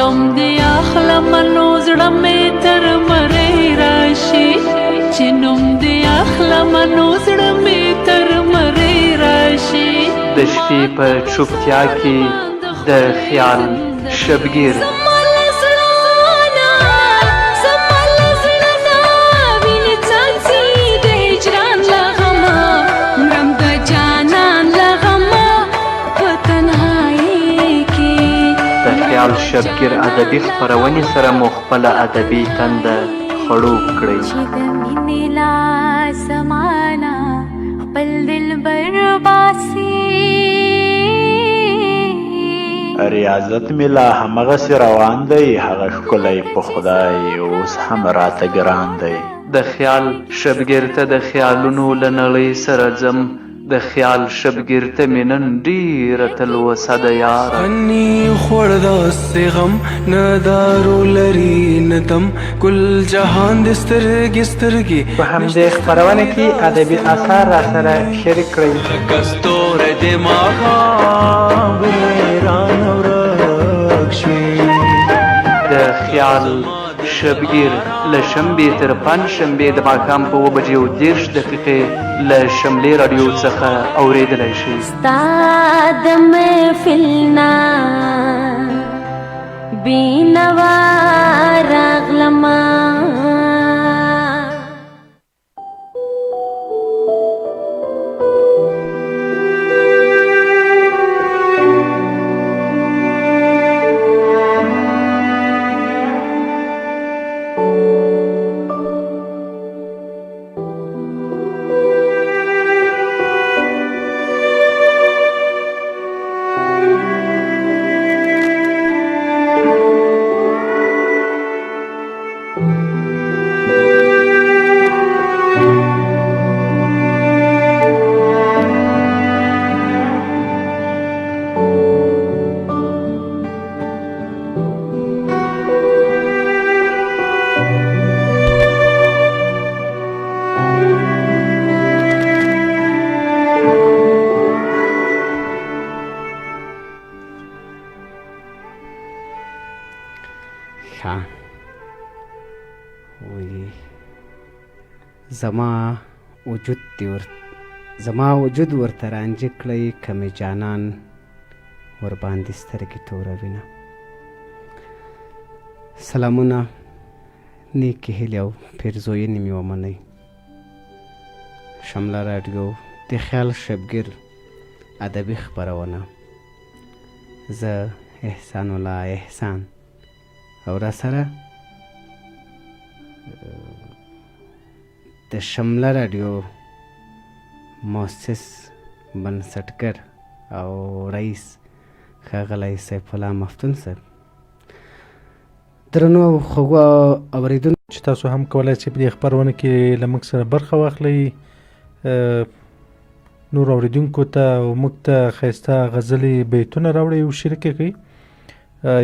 نوم دې اخلم نو زړه مې تر مرۍ راشي چې نوم دې اخلم نو زړه مې تر مرۍ راشي د شپې په چوپتیا کې د خیال شبګیر شبګیر ادبي خپرونې سره مو خپله ادبي تنده خړوب کړئ چې د مینې لاس زمانه خپل دلبر باسي ریاضت مې لا همغسې روان دی هغه ښکلی په خدای اوس هم راته ګران دی د خیال شبګیر ته د خیالونو له نړۍ سره ځم د خیال شبګیر ته مې نن ډېره تلوسه د یاره غني خوړ داسې غم نه دارو لري نه دم ګل جهان د سترګې سترګې په همدې خپرونه کې ادبي اثار را سره شریک کړئ لکه ستوری د ماښام وران ورک شوي د خیال شبګیر له شنبې تر پنجشنبې د ماښام په 7:30 له شملې راډیو څخه اورېدلی شي ستا د محفل نه بېنوا راغلمه زما وجود ورته رانجه کړی کمې جانان ورباندې سترګې توروینه سلامونه نیکې هیلې او پیرزوینې مې ومنئ شمله راډیو د خیال شبګیر ادبي خپرونه زه احسان الله احسان او را سره د شمله راډیو مؤسس بنسټګر او رئیس ښاغلی سیف الله مفتون صاحب درنو خوږو اورېدونکو چې تاسو هم کولی شئ په دې خپرونه کې له موږ سره برخه واخلئ نور اورېدونکو ته او موږ ته ښایسته غزلې بیتونه راوړئ او شریکې کړئ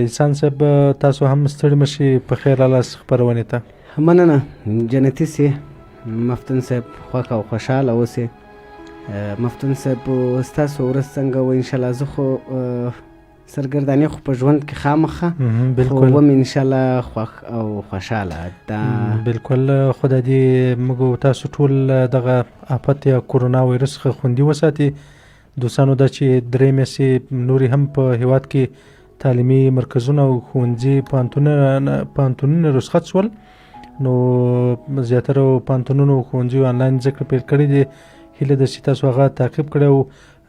احسان صاحب تاسو هم ستړي مه شئ په خیر رالاست خپرونې ته مننه جنتي سي مفتون صاحب خوښ او خوشحاله اوسئ مفتون صاحب ستاسو ورځ څنګه و انشاءالله زه خو سرګرداني خو په ژوند کې خامخه خو وم انشاءالله خوښ او خوشحاله بلکل خدای دې موږ تاسو ټول دغه آفت یا کورونا وایرس څخه خوندي وساتي دوستانو دا چې 3 میاشتې نورې هم په هیواد کې تعلیمي مرکزونه او ښوونځي پوهنتونونه رخصت شول نو زیاتره پوهنتونونو او ښوونځیو آنلاین زده کړې پیل کړې دي هیله ده چې تاسو هغه تعقیب کړئ او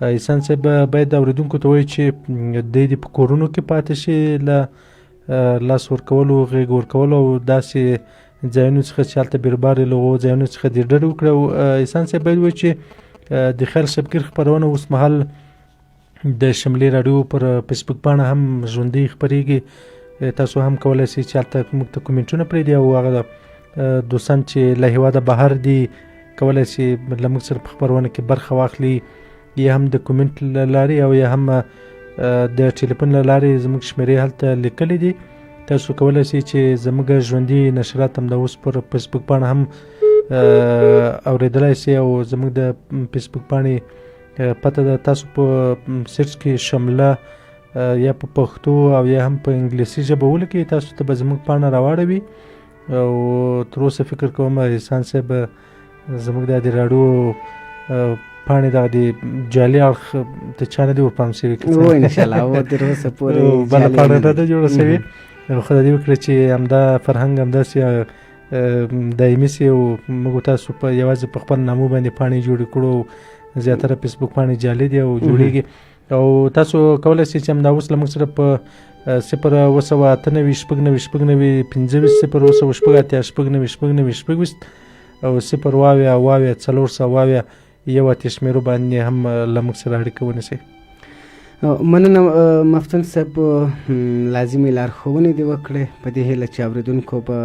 احسان صاحب باید اورېدونکو ته وایي چې دوی دې په کورونو کې پاتې شي له لاس ورکولو غېږ ورکولو او داسې ځایونو څخه چې هلته بیروبار له هغو ځایونو څخه دې ډډه وکړي او احسان صاحب باید وایي چې د خیال شبګیر خپرونه اوس مهال د شملې راډیو پر فیسبوک پاڼه هم ژوندۍ خپرېږي تاسو هم کولی شئ چې هلته موږ ته کومنټونه پرېږدي او هغه دوستان چې له هېواده بهر دي کولی شي له موږ سره په خپرونه کې برخه واخلي یا هم د کومنټ له لارې او یا هم د ټلیفون له لارې زموږ شمېرې هلته لیکلي دي تاسو کولی شئ چې زموږ ژوندي نشرات هم د اوس پر فیسبوک پاڼه هم اورېدلی شئ او زموږ د فیسبوک پاڼې پته ده تاسو په سرچ کې شمله یا په پښتو او یا هم په انګلیسي ژبه ولیکئ، تاسو ته به زموږ پاڼه راواړوي. او تر اوسه فکر کوم احسان صاحب زموږ د راډیو پاڼې دغه د جعلي اړخ ته چا نه دي ورپام شوي و انشاءالله و تر اوسه پورې بله پاڼه نه ده جوړه شوې. خدای دې وکړي چې همدا فرهنګ همداسې دایمي سي او موږ تاسو په یوازې په خپل نامو باندې پاڼې جوړې کړو. زیاتره فیسبوک پاڼې جعلي دي او جوړېږي. او تاسو کولی شئ چې همدا اوس له موږ سره په 0 او 0 یو اتیا شمیرو باندې هم له موږ سره اړیکه ونیسئ. مننه مفتون صاحب، لازمي لارښوونې دې وکړې په دې هیله چې اورېدونکو به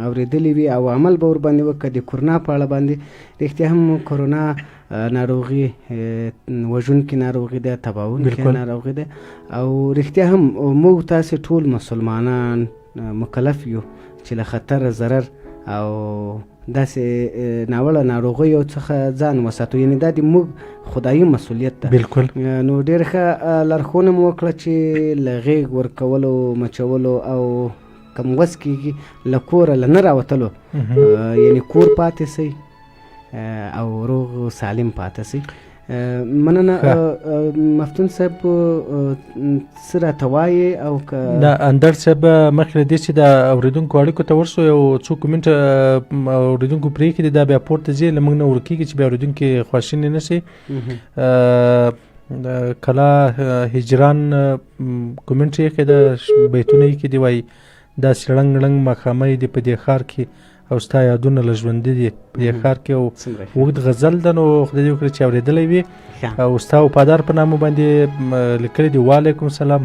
اورېدلې وي او عمل به ورباندې وکړي. د کورونا په اړه باندې رښتیا هم کورونا ناروغي وژونکې ناروغي ده، تباهونکې ناروغي ده او رښتیا هم موږ تاسې ټول مسلمانان مکلف یو چې له خطر ضرر او داسې ناوړه ناروغیو څخه ځان وساتو. یعنې دا د موږ خدایي مسؤلیت ده. بالکل. نو ډېر ښه لارښوونه مو وکړه چې له غېږ ورکولو، مچولو او کم وس کېږي له کوره له نه راوتلو، یعنې کور پاتې سئ او روغ سالم پاتې سئ. مننه مفتون صاحب، څه راته وایې او دا اندر صاحب مخکې له دې چې د اورېدونکو اړیکو ته ورسو یو څو کومنټ اورېدونکو پرېښي دي، دا بیا پورته ځي له موږ نه ورکېږي چې بیا اورېدونکي خواشیني نه شي. کلا هجران کومنټ یې ایښی ده، بیتونه یې کې دي، وایي داسې ړنګ ړنګ ماښامۍ دي په دې ښار کې او ستا یادونه له ژوندي دي په دې ښار کې. او اوږد غزل ده، نو خدای دې وکړي چې اورېدلی وي او ستا وفادار په نامه باندې لیکلی دي وعلیکم السلام.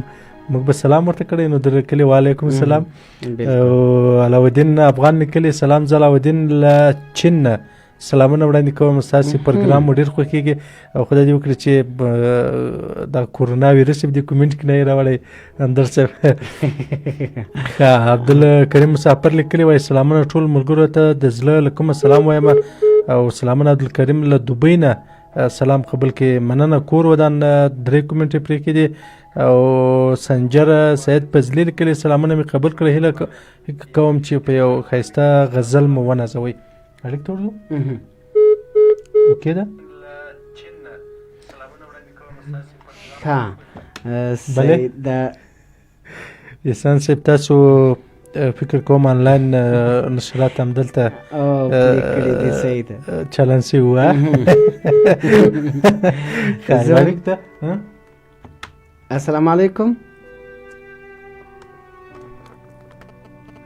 موږ به سلام ورته کړی، نو در لیکلي وعلیکم السلام. او علاودین افغان لیکلي سلام، زه علاودین له چین نه سلامونه وړاندې کوم، ستاسې پروګرام مو ډېر خوښېږي او خدای دې وکړي چې د کورونا ویروس دې کومنټ کې نه یې راوړی اندر صاحب. عبدالکریم مسافر لیکلي وایي سلامونه ټول ملګرو ته د زړه له کومه سلام وایم او سلامونه عبدالکریم له دوبۍ نه سلام قبول کړي. مننه کور ودان 3 کومنټ یې پرېښي دي. او سنجر سید فضلي لیکلي سلامونه مې قبول کړي، هیله کوم چې په یو ښایسته غزل مو ونازوئ. اړیک ته ورځو اوکې ده. سید احسان صاحب تاسو فکر کوم آنلاین نشرات هم دلته چالان شوي وه. السلام علیکم.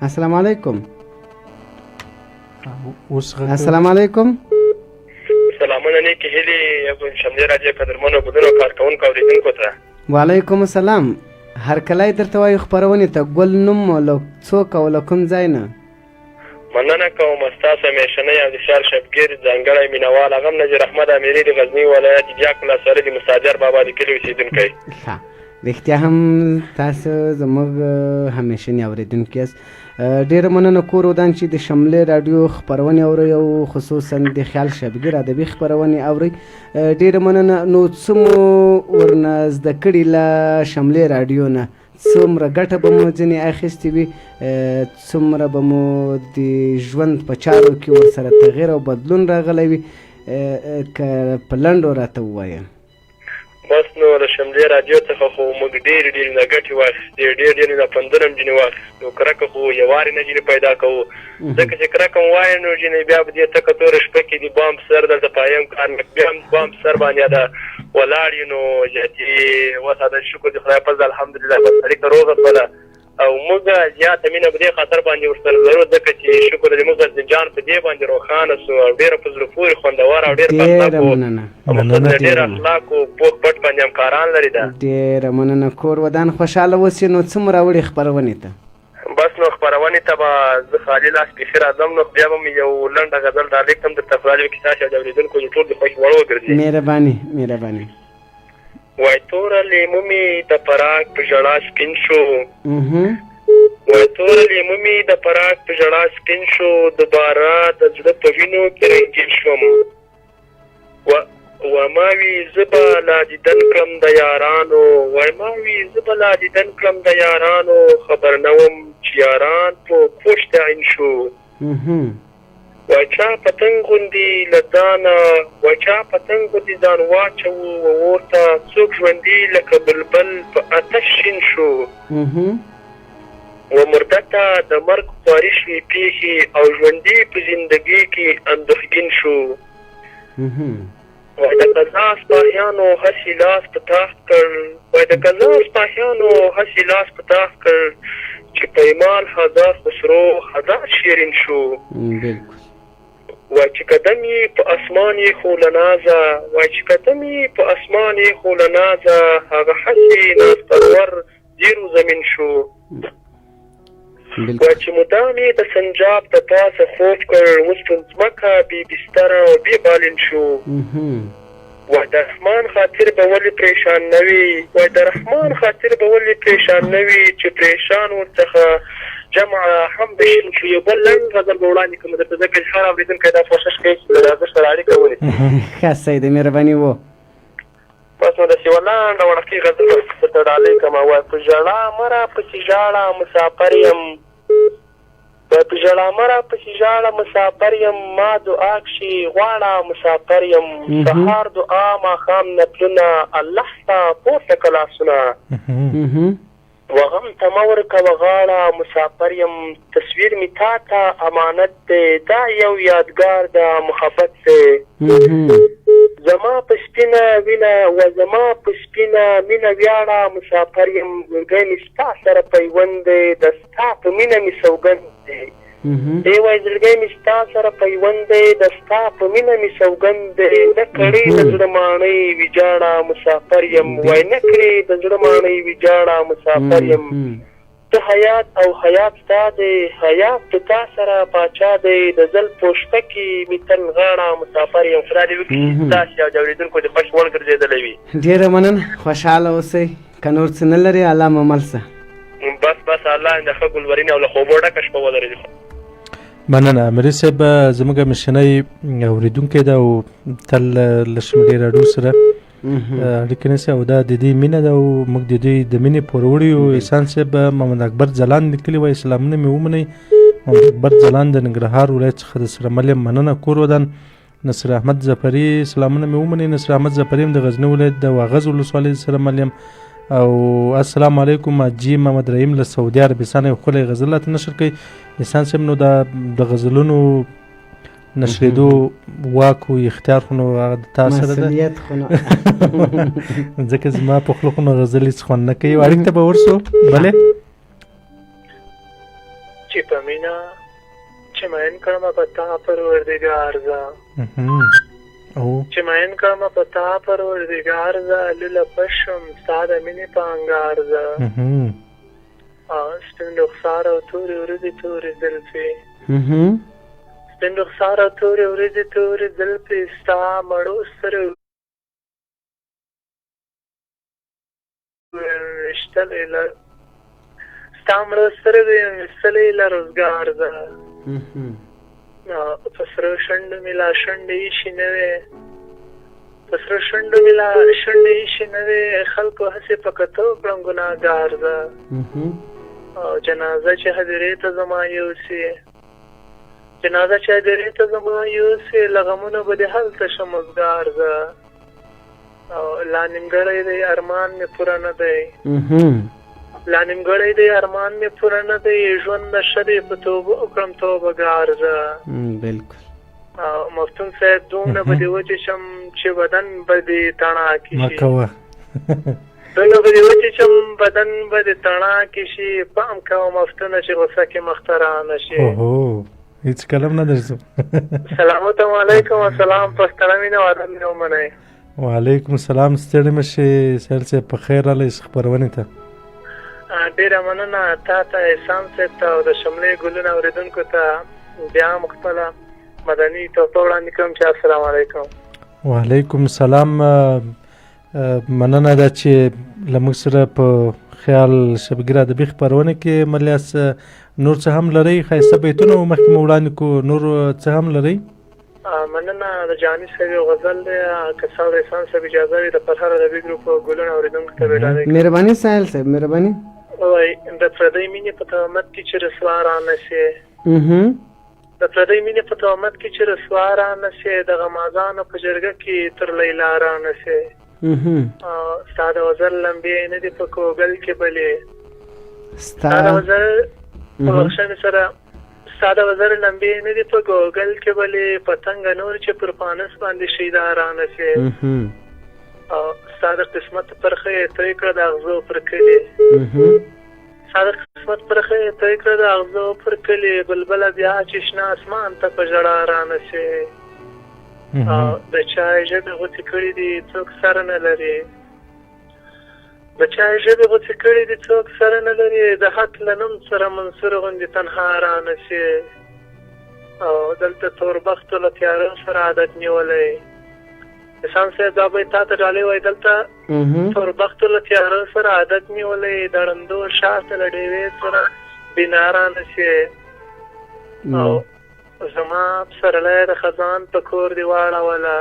السلام علیکم. السلام علیکم. سلامونه نیکې هیلې شملې راډیو قدرمنو بدنو کارکوونکو اورېدونکو ته. وعلیکم السلام. هرکلی درته وایو خپرونې ته ګل نوم له څوک او له کوم ځای نه؟ مننه کوم ستاسو همیشنی او د ښار شبګیر ځانګړی مینوال هغه هم نجیر احمد امیري د غزني ولایت دیاک ولسوالۍ د مستاجر بابا د کلي اوسېدونکی. رښتیا هم تاسو زموږ همیشني اورېدونکي یاست. ډېره مننه کور ودان چې د شملې راډیو خپرونې اورئ او خصوصا د خیال شبګیر ادبي خپرونې اورئ. ډېره مننه. نو څه مو ورنه زده کړي له شملې راډیو نه؟ څومره ګټه به مو ځینې اخیستې وي، څومره به مو د ژوند په چارو کې ورسره تغییر او بدلون راغلی وي؟ که په لنډو راته ووایه. بس نو له شملې راډیو څخه خو موږ ډېرې ډېرې نه ګټې واخیستې، ډېرې نه پندونه هم ځینې واخیستو. کرکه خو یوارې نه ځینې پیدا کوو، ځکه چې کرکه مو وایه نو ځینې بیا به دې تکه توره شپه کې د بام سر دلته پایم کار مې بیا هم بام سر باندې ده ولاړ یو. نو زیاتې وساده شکر د خدای فضل الحمدلله بس اړیکه روغه شوله او موږ زیاته مینه په دې خاطر باندې ورسره لرو ځکه چې شکر دې موږ د جان په دې باندې روښانه سو او ډېره په زړه پورې خوندوره او ډېر ډېر اخلاق او پوخ پټ باندې همکاران لري. ده ډېره مننه. کور ودان خوشحاله اوسې. نو څه مو راوړي خپرونې ته؟ بس نو خپرونې ته به زه خالي لاس پېښې راځم، نو بیا به مې یو لنډه غزل ډالېږم درته خدای دې وکړي ستاسې او د اورېدونکو د ټول د خوښې وړ وګرځي. مهرباني مهرباني. وای توره لیمو مې د پراګ په ژړا سپین شو، وای توره لیمو مې د پراګ په ژړا سپین شو، دوباره د زړه په وینو کې رنګین شوم. و ما وی زه به لا دیدن کړم د یارانو وای ما وی زه به لا دیدن کړم د یارانو خبر نه وم چې یاران په کوش تعین شو وای چا پتنګ غوندې له ځانه وای چا پتنګ غوندې ځان واچوو و ورته څوک ژوندي لکه بلبل په اتش شین شو و مرده ته د مرګ خواري شوې پېښې او ژوندي په زندګۍ کې اندوهګین شو وای د قضا سپاهیانو هسې لاس په تاخت کړ وای د قضا سپاهیانو هسې لاس په تاخت کړ چې پیمال هزار خسرو هزار شیرین شو وای چې قدم یې په اسمان یې خو له نازه وای چې قدم یې په اسمان یې خو له نازه هغه هسې ناز پرور زیرو زمین شو وای چې مدام یې د سنجاب د پاسه خوف کړ اوس په ځمکه بې بستره او بې بالین شو وای د رحمان خاطر به ولې پریشان نه وي وای د رحمان خاطر به ولې پریشان نه وي چې پریشان ورڅخه جمع هم بشین شو یو بل لنډ غزل به وړاندې کړم درته ځکه چې هر اورېدونکی دا کوشش کوي چې له راځه سره اړیکه ونیسي ښه سید مهرباني و بس نو داسې یوه لنډه وړکۍ غزل درته ډالۍ کړم وای په ژړا مه راپسې ژاړه مسافر یم وای په ژړا مه راپسې ژاړه مسافر یم ما دعا کښې غواړه مسافر یم سهار دعا ماښام نفلونه الله ستا پورته که لاسونه وغم ته مه ورکوه غاړه مسافر یم تصویر مې تا ته امانت دی دا یو یادګار د محبت دی زما په سپینه وینه و زما په سپینه مینه ویاړه مسافر یم زړګی مې ستا سره پیوند دی د ستا په مینه مې سوګند دی ای وای زړګی مې ستا سره پیوند دی د ستا په مینه مې سوګند دی نه کړې د زړه ماڼۍ ویجاړه مسافر یم وای نه کړې د زړه ماڼۍ ویجاړه مسافر یم ته حیات او حیات ستا دی حیات د تا سره پاچا دی د زل پوشپکې مې تل غاړه مسافر یم خدای دې وکړي داسې او د اورېدونکو د خوش وړ ګرځېدلی وي ډېره مننه خوشحاله اوسئ که نور څه نه لري الله ممل څه بس الله د ښه ګلورینې او له خوبو ډکه شپه ولري مننه امري صاحب زموږ مشنۍ اورېدونکی ده او تل له شملې راډیو سره اړیکې نیسي او دا د دې مینه ده او موږ د دوی د مینې پوروړي یو احسان صاحب محمد اکبر ځلاند لیکلي وایي سلامونه مې ومنئ محمد اکبر ځلاند د ننګرهار ولایت څخه د سره مل یم مننه کور ودان نصر احمد ظفري سلامونه مې ومنئ نصر احمد ظفري هم د غزني ولایت د واغظ ولسوالۍ سره مل یم او السلام علیکم حاجي محمد رحیم له سعودي عربستان یو ښکلی غزل راته نشر کوي احسان صاحب نو د غزلونو نشرېدو واک او اختیار خو نو هغه د تا سره ده مسؤلیت خو نو ځکه زما په خوله خو نو غزل هېڅ خوند نه کوي اړیک ته به ورسو بلې چې په مینه چې مین کړمه په تا پروردګار زه چې مین کړمه په تا پروردګار زه لوله پشم ستا د مینې په انګار زه سپین رخسار او تورې ورځې تورې زلفې سپین رخسار او تورې ورځې تورې زلفې ستا مړو سترګو ویشتلې ستا مړو سترګو یم ویستلې له روزګار زه په سره شنډو مې لا شنډې ایښې نه وې په سره شنډو مې لا شنډې ایښې نه وې خلکو هسې په کتو کړم ګناهګار زه او جنازه چې هدیرې ته زما یوسې جنازه چې هدیرې ته زما یوسې له غمونو به دې هلته شم وزګار زه او لا نیمګړی دی ارمان مې پوره نه دی لا نیمګړی دی ارمان مې پوره نه دی ژوند نشه دی په توبه وکړم توبهګار زه بالکل او مفتون صاحب دومره به دې وچې شم چې بدن به دې تڼاکې شي دومره به دې وچې شم بدن به دې تڼاکې شي پام کوه مفتونه چې غوسه کې مخته رانه شي هېڅ کلم نه درځو سلامت علیکم السلام پښتنه مینه وعده مې ومنئ وعلیکم السلام ستړي مه شئ سهیل صاحب په خیر راغلی خپرونې ته ډېره مننه تا ته احسان صاحب ته او د شملې ګلونه اورېدونکو ته بیا هم خپله مدني تحفه وړاندې کوم چې السلام علیکم وعلیکم السلام مننه ده چې له موږ سره په خیال شبګیر ادبي خپرونه کې ملیاس نور څه هم لرئ ښایسته بیتونه مخکې مو وړاندې کړو نور څه هم لرئ مننه د جاني صاحب یو غزل دی که ساده احسان صاحب اجازه وي د فرهاد ادبي ګروپ ګلونه اورېدونکو ته ډالۍ مهرباني ساحل صاحب مهرباني وایي د پردۍ مینې په تهمت کې چې رسوا رانه سې د پردۍ مینې په تهمت کې چې رسوا رانه سې د غمازانو په جرګه کې تر لیلا رانه سې ستا د وزر لمبې نه دي په کوګل کې بلې ستا د وزر په بخښنې سره ستا د وزر لمبې نه دي په کوګل کې بلې پتنګ نور چې پر پانس باندې شیدا رانه سې ستا د قسمت پرخه یې توی کړه د اغزو پر کلي ستا د قسمت پرخه یې توی کړه د اغزو پر کلي بلبله بیا چې شنه اسمان ته په ژړا رانه سې د چای ژبې غوڅې کړي دي څوک سره نه لري د چای ژبې غوڅې کړي دي څوک سره نه لري د حق له نوم سره منصور غوندې تنها رانه سې او دلته توربختو له تیارو سره عادت نیولی احسان صاحب دا به تا ته ډالۍ وایي دلته توربختو له تیارو سره عادت نیولی د ړندو شاته له ډیوې سره بنا رانه سې او زما پسرلی د خزان په کور دې واړوله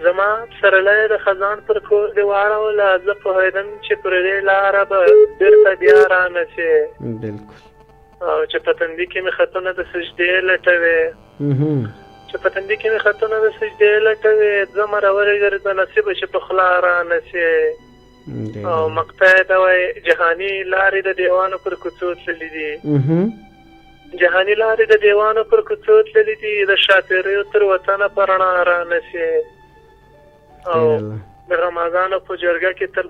زما پسرلی د خزان پر کور دې واړوله زه پوهېدم چې پر دې لاره به بېرته بیا رانه سې او چې په تندي کې مې خطونه د سجدې لټوې چې په تندي کې مې خطونه د سجدې لټوې ځمه راورېږر د نصیبه چې په خوله رانه سې او مقطع ته وایي جهاني لارې د دیوانو پر کوڅو تللي دي جهاني لارې د دیوانو پر کوڅو تللي دي د شاپېریو تر وطنه په رڼا رانه سې او د غمازانو په جرګه کې تر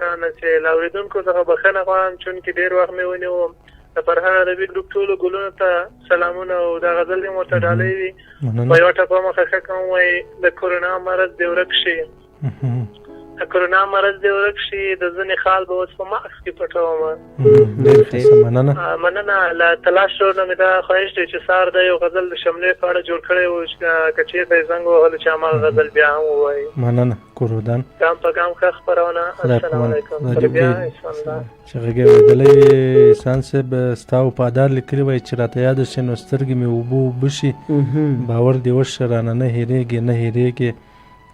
رانه سې له اورېدونکو څخه بښنه غواړم چونکې ډېر وخت مې ونیو د فرهاد ادبي ګروپ ټولو ګلونو ته سلامونه او دا غزل دې مو ته ډالۍ وي په یوه ټپه مخه ښه کوم وایي د کورونا مرض دې ورک شي د کورونا مرض دې ورک شي د ځینې خال به اوس په ماسک کې پټومه مننه له تلاش نه مې دا خواهش دی چې سهار دا یو غزل د شملې په اړه جوړ کړی و که چېرته یې زنګ ووهلو چې هماغه غزل بیا هم ووایي مننه کورودان ګام په ګام ښه خپرونه السلام علیکم بیا انشاءالله چې غږی اورېدلی احسان صاحب ستا وفادار لیکلي وایي چې راته یاده شي نو سترګې مې اوبه اوبه شي باور دې وشه رانه نه هېرېږي نه هېرېږي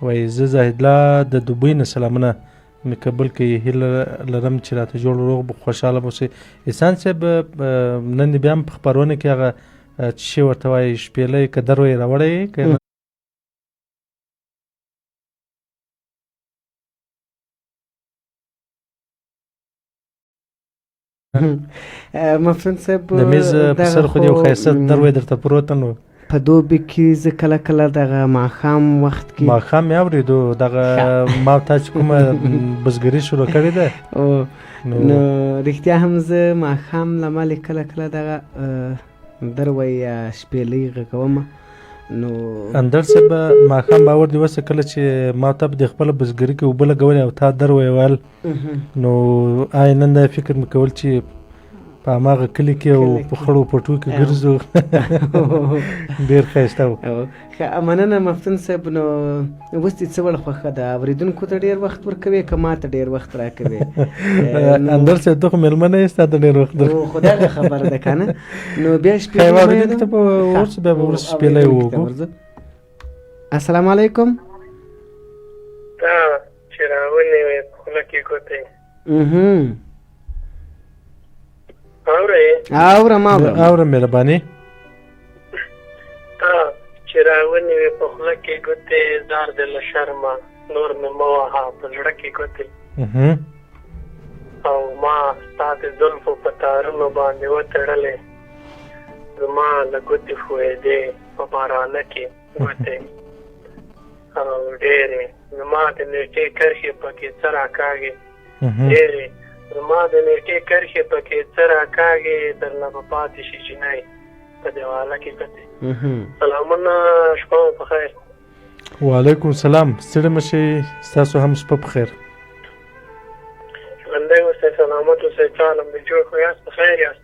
وایي زه زاهد الله د دوبۍ نه سلامونه مې قبول کړي هیله لرم چې راته جوړ روغ خوشحاله به اوسئ احسان صاحب نن دې بیا هم په خپرونه کې هغه څه شی ورته وایي شپېلی که درو یې راوړی که مفتون صاحب د میز په سر خو دې یو ښایسته درو یې درته پروت نو په دوبي کې زه کله کله دغه ماښام وخت کې ماښام مې اورېدو دغه ما تا چې کومه بزګري شروع کړې ده نو رښتیا هم زه ماښام له مالې کله کله دغه دروی یا شپېلۍ غږوم نو اندر صاحب ماښام باور دې وسه کله چې ما ته د خپله بزګري کې اوبه لګولې او تا دروی ویل نو آی نن دا فکر مې کول چې په هماغه کلي کې او په خړو پټو کې ګرځو ډېر ښایسته و مننه مفتون صاحب نو اوس دې څه وړ خوښه ده اورېدونکو ته ډېر وخت ورکوې که ما ته ډېر وخت راکوې اندر صاحب ته خو مېلمه نه یې ستا ته ډېر وخت خو دغه خبره ده که نه نو بیا اورېدونکو ته به وروسته بیا به وروسته شپېلی ووږو السلام علیکم تا چې راونې وې په خوله کې ګوتې اورم مهرباني تا چې راونې وې په خوله کې ګوتې ځار دې له شرمه نور مې مه وهه په زړه کې ګوتې او ما ستا د زلفو په تارونو باندې وتړلې زما له ګوتې ښویېدې په بارانه کې ګوتې او ډېرې زما د نیټې کرښې پکې څه راکاږي ډېرې زما د نیټې کرښې پکې څه راکاږي درنه به پاتې شي جینۍ په دیواله کې ګوتې سلامونه شپه مو په خیر وعلیکم السلام ستړي مه شئ ستاسو هم شپه په خیر ژوندی اوسئ سلامت اوسئ څه حال دی جوړ خو یاست په خیر یاست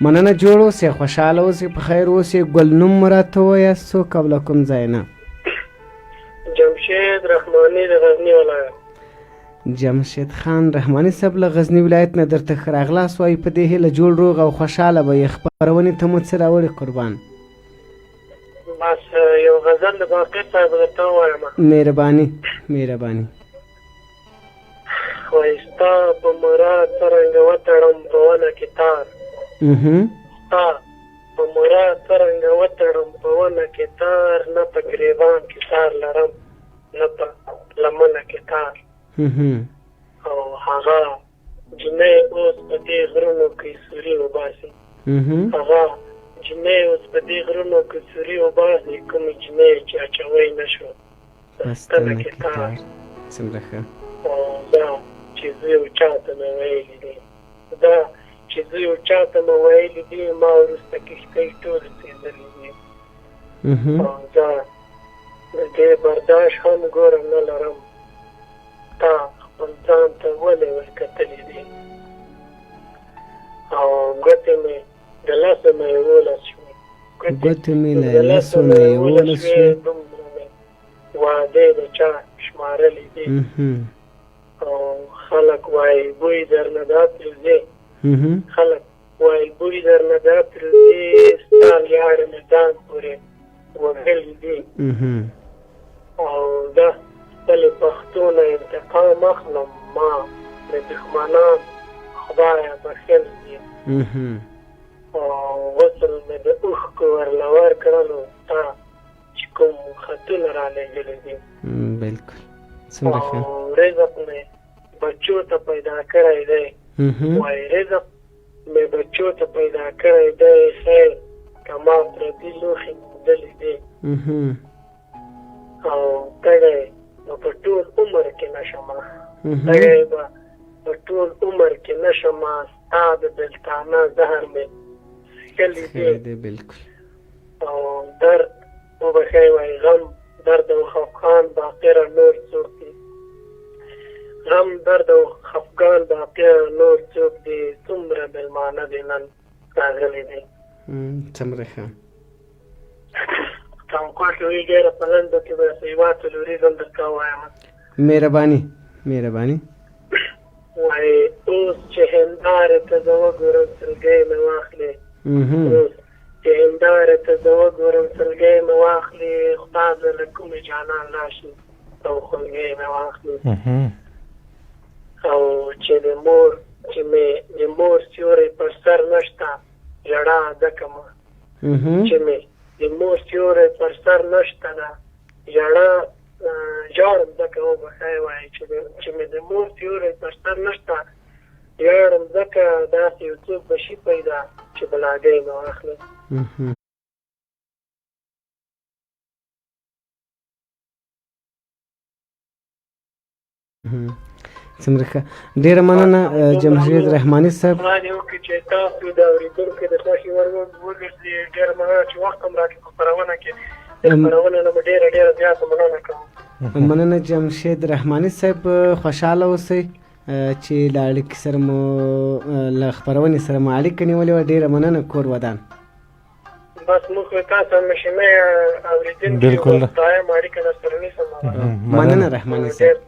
مننه جوړ اوسئ خوشحاله اوسئ په خیر اوسئ ګل نوم مو راته ووایاست څوک او له کوم ځای نه جمشید رحماني د غزني ولایت جمشید خان رحماني صاحب له غزني ولایت نه درته ښه راغلاست وایي په دې هیله جوړ روغ او خوشحاله به یې خپرونې ته مو څه راوړي قربان بس یو غزل د باقر صاحب درته ووایم. مهرباني. وایي ستا په مراد څرنګه وتړم په ونه کې تار. ستا په مراد څرنګه وتړم په ونه کې تار، نه په ګریوان کې تار لرم نه په لمنه کې تار. او هغه جنۍ اوس په دې غرونو کې سوري وباسي. هغه جنۍ اوس په دې غرونو کې سوري وباسي، کومې جنۍ چې اچوی نه شو په ستنه کې تار. او دا چې زه یو چاته مې ویلي دي، ما وروسته کښتۍ ټولې څېدلې دي. او زه د دې برداشت هم ګورم نه لرم، تا خپل ځان ته ولې ورکتلې دي. او ګوتې مې د لاسو نه یولس شوې، دومره مې وعدې د چا شمارلې دي. او خلک وایي بوی درنه دا پرېږدې، ستا لیاړې مې ځان پورې وهلې دي. او زه خپلې پښتو نه انتقام اخلم، ما د دښمنان خدایه بښلې دي. او غسل مې د اوښکو ورله ورکړلو، تا چې کوم خطونه رالېږلي دي. او رزق مې بچو ته پیدا کړی دی. وایي رزق مې بچو ته پیدا کړی دی، خیر که ما پردي لوښي موندلي دي. او تږی به په ټول عمر کې نه شمه، ستا د بېلتانه زهر مې څښلي دي. او درد وبښئ وایي غم درد او خفګان باقیره نور څوک دي، څومره مېلمانه دې نن راغلي دي. څنګه کوي ډېره په لنډو کې به سیوا تلوریزم درته ووایم. مهرباني. وایي اوس چې هندارې ته زه وګورم سلګۍ مې واخلې، خدا زه له کومې جانان راشي او خلګۍ مې واخلي. او چې د مور سیوری پر سر نشته ژړا ځکه مه، چې مې د مور سیوری پر سر نشته ده ژاړم ځکه وبښئ وایي چې مې د مور سیوری پر سر نشته ژاړم ځکه داسې یو څوک به شي پیدا چې بلاګۍ مې واخلي. څومره ښه، ډېره مننه جمشید رحماني صاحب. وړاندې وکړي چې تاسو د اورېدونکو د خوښې وړ وګرځي. ډېره مننه چې وخت هم راکړي په خپرونه کې. د خپرونې نه مو ډېره زیاته مننه کوم. مننه جمشید رحماني صاحب، خوشحاله اوسئ چې له اړیکې سره مو له خپرونې سره مو اړیکه نیولې وه. ډېره مننه، کور ودان. بس موږ تاسو همېشنۍ اورېدونکي یو، دایم اړیکه درسره نیسم. مننه رحماني صاحب.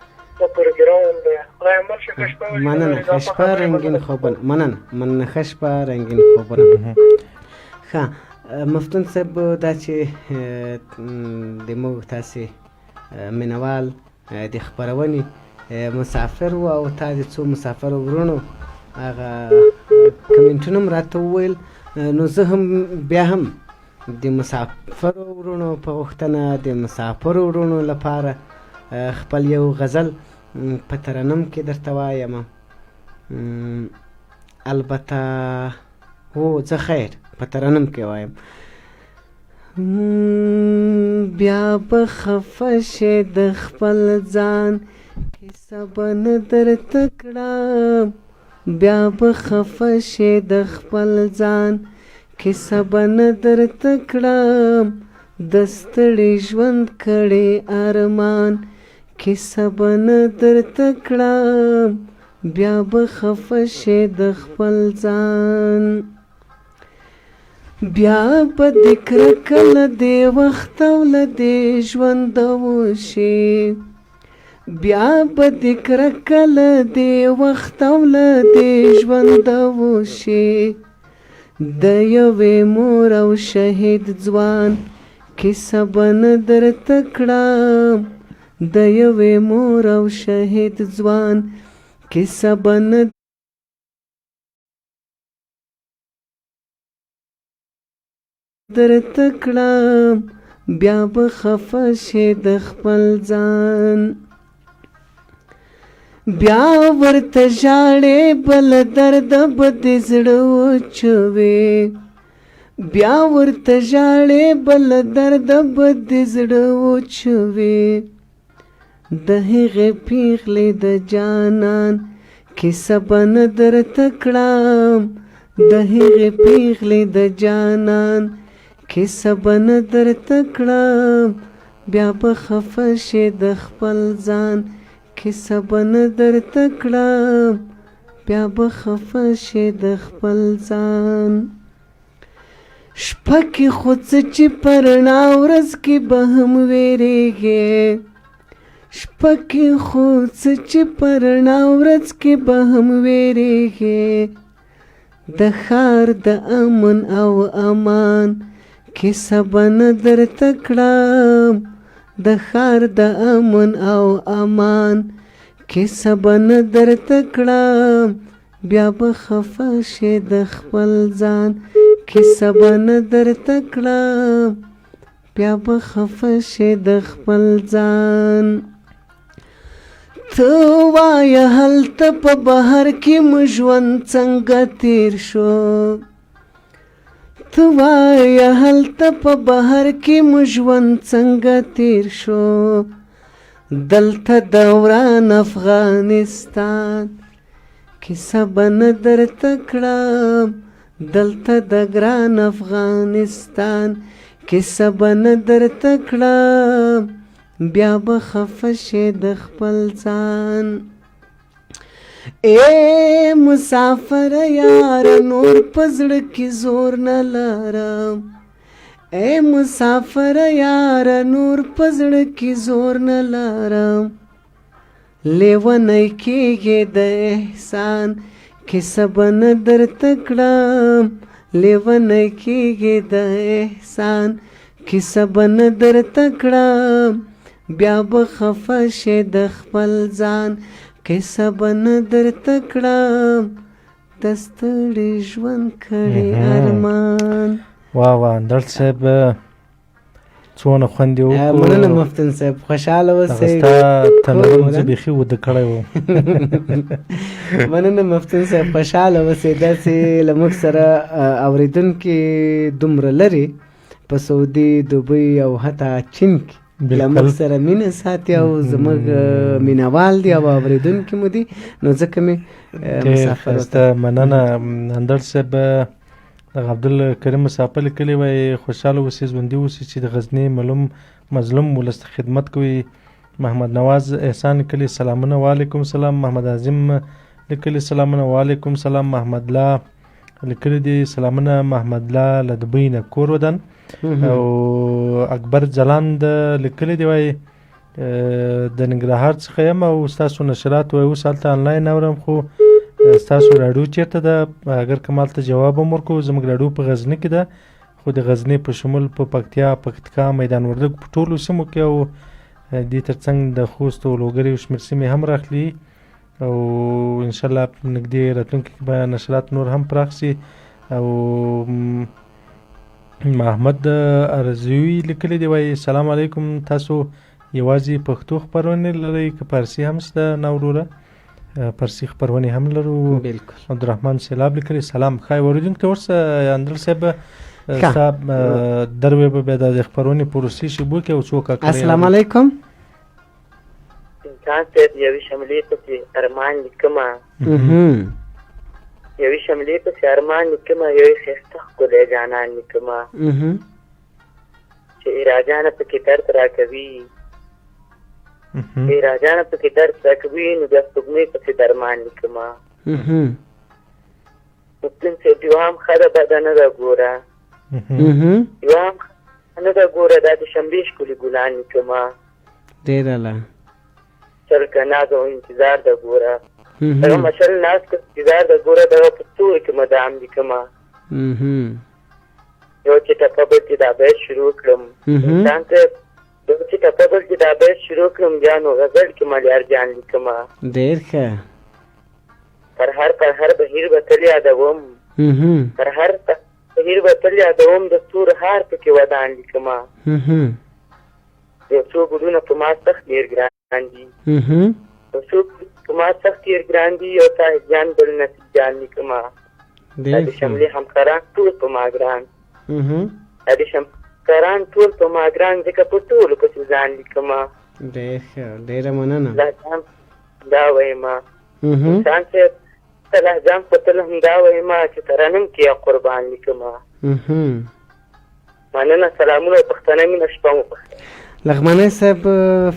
مننه، ښه شپه رنګین خوبونه. مننه، ښه شپه رنګین خوبونه. ښه مفتون صاحب، دا چې د موږ تاسې مینوال د خپرونې مسافر و او تا د څو مسافر ورونو هغه کمنټونه هم راته وویل، نو زه هم بیا هم د مسافر ورونو په غوښتنه د مسافر ورونو لپاره خپل یو غزل په ترنم کې درته وایم. البته زه خیر په ترنم کې وایم. بیا به خفه شې د خپل ځان کیسه به نه درته کړم، بیا به خفه شې د خپل ځان کیسه به نه درته کړم، د ستړي ژوند کړې ارمان کیسه به نه درته کړم، بیا به خفه شې د خپل ځان. بیا به دې کرکه له دې وخت او له دې ژونده وشي، بیا به دې کرکه له دې وخت او له دې ژونده وشي، د یوې مور او شهید ځوان کیسه به نه درته کړم د یوې مور او شهید ځوان کیسه به نه درته کړم بیا به خفه شې د خپل ځان بیا ورته ژاړې بل درده به دې زړه وچوې بیا ورته ژاړې بل درده به دې زړه وچوې د هغې پیغلې د جانان کیسه به نه درته کړم د هغې پیغلې د جانان کیسه به نه درته کړم بیا به خفه شې د خپل ځان کیسه به نه درته کړم بیا به خفه شې د خپل ځان شپه کې خو څه چې په رڼا ورځ کې به هم ویرېږې شپه کې خو څه چې په رڼا ورځ کې به هم ویرېږې د ښار د امن او امان کیسه به نه درته کړم د ښار د امن او امان کیسه به نه درته کړم بیا به خفه شې د خپل ځان کیسه به نه درته کړم بیا به خفه شې د خپل ځان ته وایه هلته په بهر کې مو ژوند څنګه تیر شو ته وایه هلته په بهر کې مو ژوند څنګه تیر شو دلته دوران افغانستان کیسه به نه درته کړم دلته د ګران افغانستان کیسه به نه درته کړم بیا به خفه شې د خپل ځان اے مسافر یار نور په زړه کې زور نه لرم اے مسافر یار نور په زړه کې زور نه لرم لیونی کېږې د احسان کیسه به نه درته کړم لیونی کېږې د احسان کیسه به نه درته کړم بیا به خفه شې د خپل ځان کیسه به نه درته کړم د ستړي ژوند کړی ارمان واه واه اندړ صاحب څونه خوند یې وکړو مننه مفتون صاحب خوشحاله اوسئ ستا تنورم زه بیخي وده کړی وم مننه مفتون صاحب خوشحاله اوسئ داسې له موږ سره اورېدونکي دومره لرې په سعودي دوبۍ او حتی چین کې له موږ سره مینه ساتي او زموږ مینهوال دي او اورېدونکي مو دي نو ځکه مې مسافر ښایسته مننه اندړ صاحب دغه عبدالکریم مسافر لیکلی وایي خوشحاله اوسئ ژوندي اوسئ چې د غزني مظلوم ولس ته خدمت کوي محمد نواز احسان لیکلی سلامونه وعلیکم سلام محمد اعظم لیکلی سلامونه وعلیکم سلام محمد الله لیکلی دي سلامونه محمد الله له دبۍ نه کور ودان او اکبر ځلاند لیکلی دی وایي د ننګرهار څخه یم او ستاسو نشرات وایي اوس هلته آنلاین اورم خو ستاسو راډیو چیرته ده اگر که مالته جواب هم ورکړو زموږ راډیو په غزني کې ده خو د غزني په شمول په پکتیا پکتیکا میدان وردګ په ټولو سیمو کې او دې تر څنګ د خوست او لوګرې شمېر سیمې هم راخلي او انشاءالله نږدې راتلونکي کې به نشرات نور هم پراخ سي او محمد ارزوي لیکلی دی وایي سلام علیکم تاسو یوازې پښتو خپرونې لرئ که فارسي هم شته نه وروره فارسي خپرونې هم لرو بالکل عبدالرحمن سیلاب لیکلی سلام ښایي اورېدونکو ته ورسه اندړ صاحب ستا دروی به بیا د خپرونې پروسې شیبو کې او څوک السلام علیکم انسان صاحب یوې شملې پسې ارمان لیکمه یوې شملې پسې ارمان لیکمه یوې ښایسته ښکلی جانان لیکمه چې ایراجانه پکې درد راکوي ایراجانه پکې درد راکوي نو بیا سپوږمۍ پسې درمان لیکمه مسلم صاحب یو هم ښه ده بده نه ده ګوره یو هم نه ده ګوره دا د شنبې ښکلي ګلان لیکمه ډېره لا چل که ناز او انتظار ده ګوره دغه مشل ناز که انتظار ده ګوره دغه په ستوري کې مدام لیکمه یو چې ټپه بل کې دا بیت شروع کړم انسان ته یو چې ټپه بل کې دا بیت شروع کړم بیا نو غزل کې ملیار جان لیکمه ډېر ښه پر هر بهیر به تل یادوم پر هر بهیر به تل یادوم د ستور هار پکې ودان لیکمه یو څو ګلونه په ما سخت ډېر ګران دي یو څو په ما سخت ډېر ګران دي یو صاحب جان بل نصیب جان لیکمه د شملې همکاران ټول په ما ګران د همکاران ټول په ما ګران ځکه په ټولو پسې ځان لیکمه ډېر ښه ډېره مننه دا ویمه انسان صاحب صلاح جان په تل هم دا ویمه چې ترنم کې قربان لیکمه مننه سلامونه پښتنه مینه شپه مو بخیر لغمانی صاحب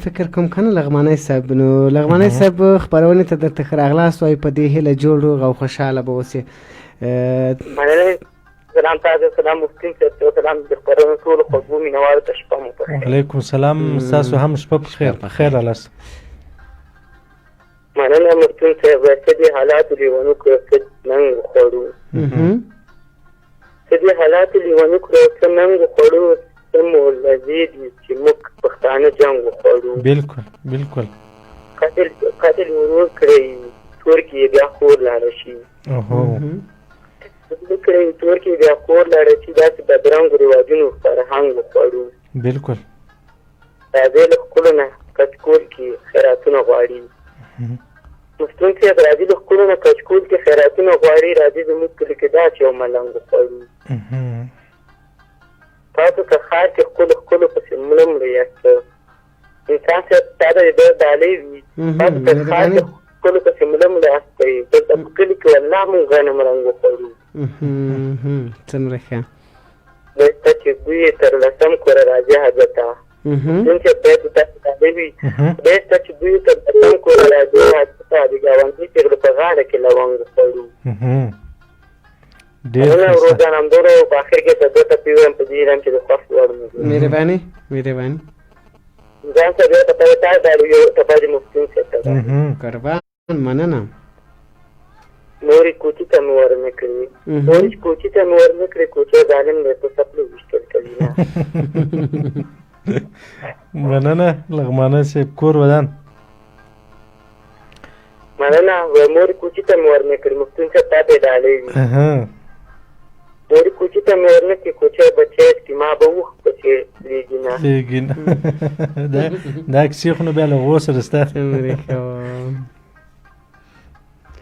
فکر کوم کنه لغمانی صاحب نو لغمانی صاحب خپرونې ته درته ښه راغلاست وایي په دې هیله جوړ روغ او خوشحاله به اوسې مننه سلام تاسو سلام مفتي صاحب سلام د خپرونې ټولو خوږو مینوالو ته شپه مو بخیر وعلیکم السلام ستاسو هم شپه بخیر خیر رالاست مننه مفتي صاحب څه دي حالات لیونو کړو څه ننګ خوړو څه دي حالات لیونو کړو څه ننګ خوړو مو لذید چې موږ پښتانه جنګ وخوړو بالکل قاتل ورور کړی تور کې بیا خور لاړه شي تور کې بیا خور لاړه شي داسې بدرنګو رواجونو فرهنګ وخوړو بالکل راځئ له ښکلو نه کچکول کې خیراتونه غواړي مفتون صاحب راځي له ښکلو نه کچکول کې خیراتونه غواړي راځي زموږ کلي کې داسې یو ملنګ وخوړو تاسو که ښار کې ښکلو پسې مړه یاست انسان صاحب تا ته د ډالۍ وي تاسو که ښار کې ښکلو پسې مړه یاستئ دلته په کلي کې والله موږ غنم رنګ وخوړو څومره ښه بېسته چې بوی یې تر لسم کوره راځي حاجته جون چې باید تاسو ډالۍ وي بېسته چې بوی یې تر لسم کوره راځي حاجته د ګاونډي پېغلو په غاړه کې لونګ وخوړو روزانه همدوره په آخر کې په دوه ټپې ویم په دې اعلان کې د خوښ وړ مهرباني ځان سره یو ټپه تا ډالو یو ټپه د مفتون صاحب ته قربان مننه نورې کوچي ته مې ورنه کړي نورې کوچي ته مې ورنه کړي کوچی ظالم دی په څپلو ویشتل کوي مننه لغمانی صاحب کور ودان مننه مورې کوچي ته مې ورنه کړي مفتون صاحب تا ته ډالۍ وي مورې کوچي ته مې ورنه کړي کوچی بچی چې ما به اوښ پسې لیږي نه دا کیسې خو نو بیا له هغو سره سته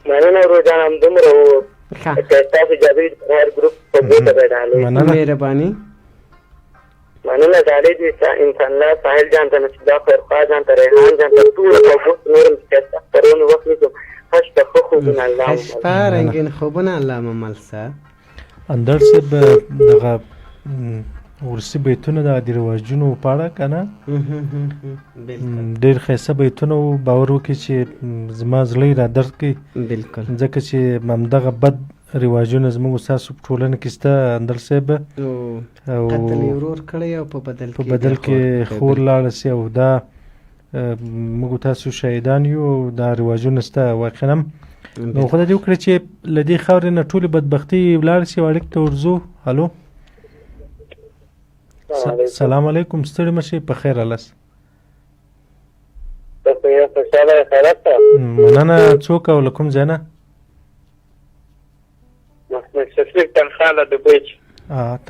مننه روزانه همدومره و که ستاسو اجازه وي د هر ګروپ په ګوته به ډالۍ مهرباني مننه ډالۍ دي انسان الله ساحل جان ته نصیب الله خیرخواه جان ته ریحان جان ته ټولو په ګوت نورم چې ښایسته خپرونې وخت نیسم ښه شپه ښه خوبونه الله ښه شپه رنګین خوبونه الله ممل سه اندر صاحب دغه ورسي بیتونه دغه د رواجونو په اړه که نه ډېر ښایسته بیتونه و باور وکړي چې زما زړه یې را درد کوي بالکل ځکه چې همدغه بد رواجونه زموږ ستاسو په ټولنه کې شته اندر صاحب او قتل یې ورور کړی او په بدل کې خور لاړه سي او دا موږ تاسو شاهدان یو دا رواجونه شته واقعا نو خدای دې وکړي چې له دې خاورې نه ټولې بدبختۍ ولاړ شي او اړیکو ته ورځو هلو سلام علیکم ستړي مه شئ په خیر هلاست مننه څوک او له کوم ځای نه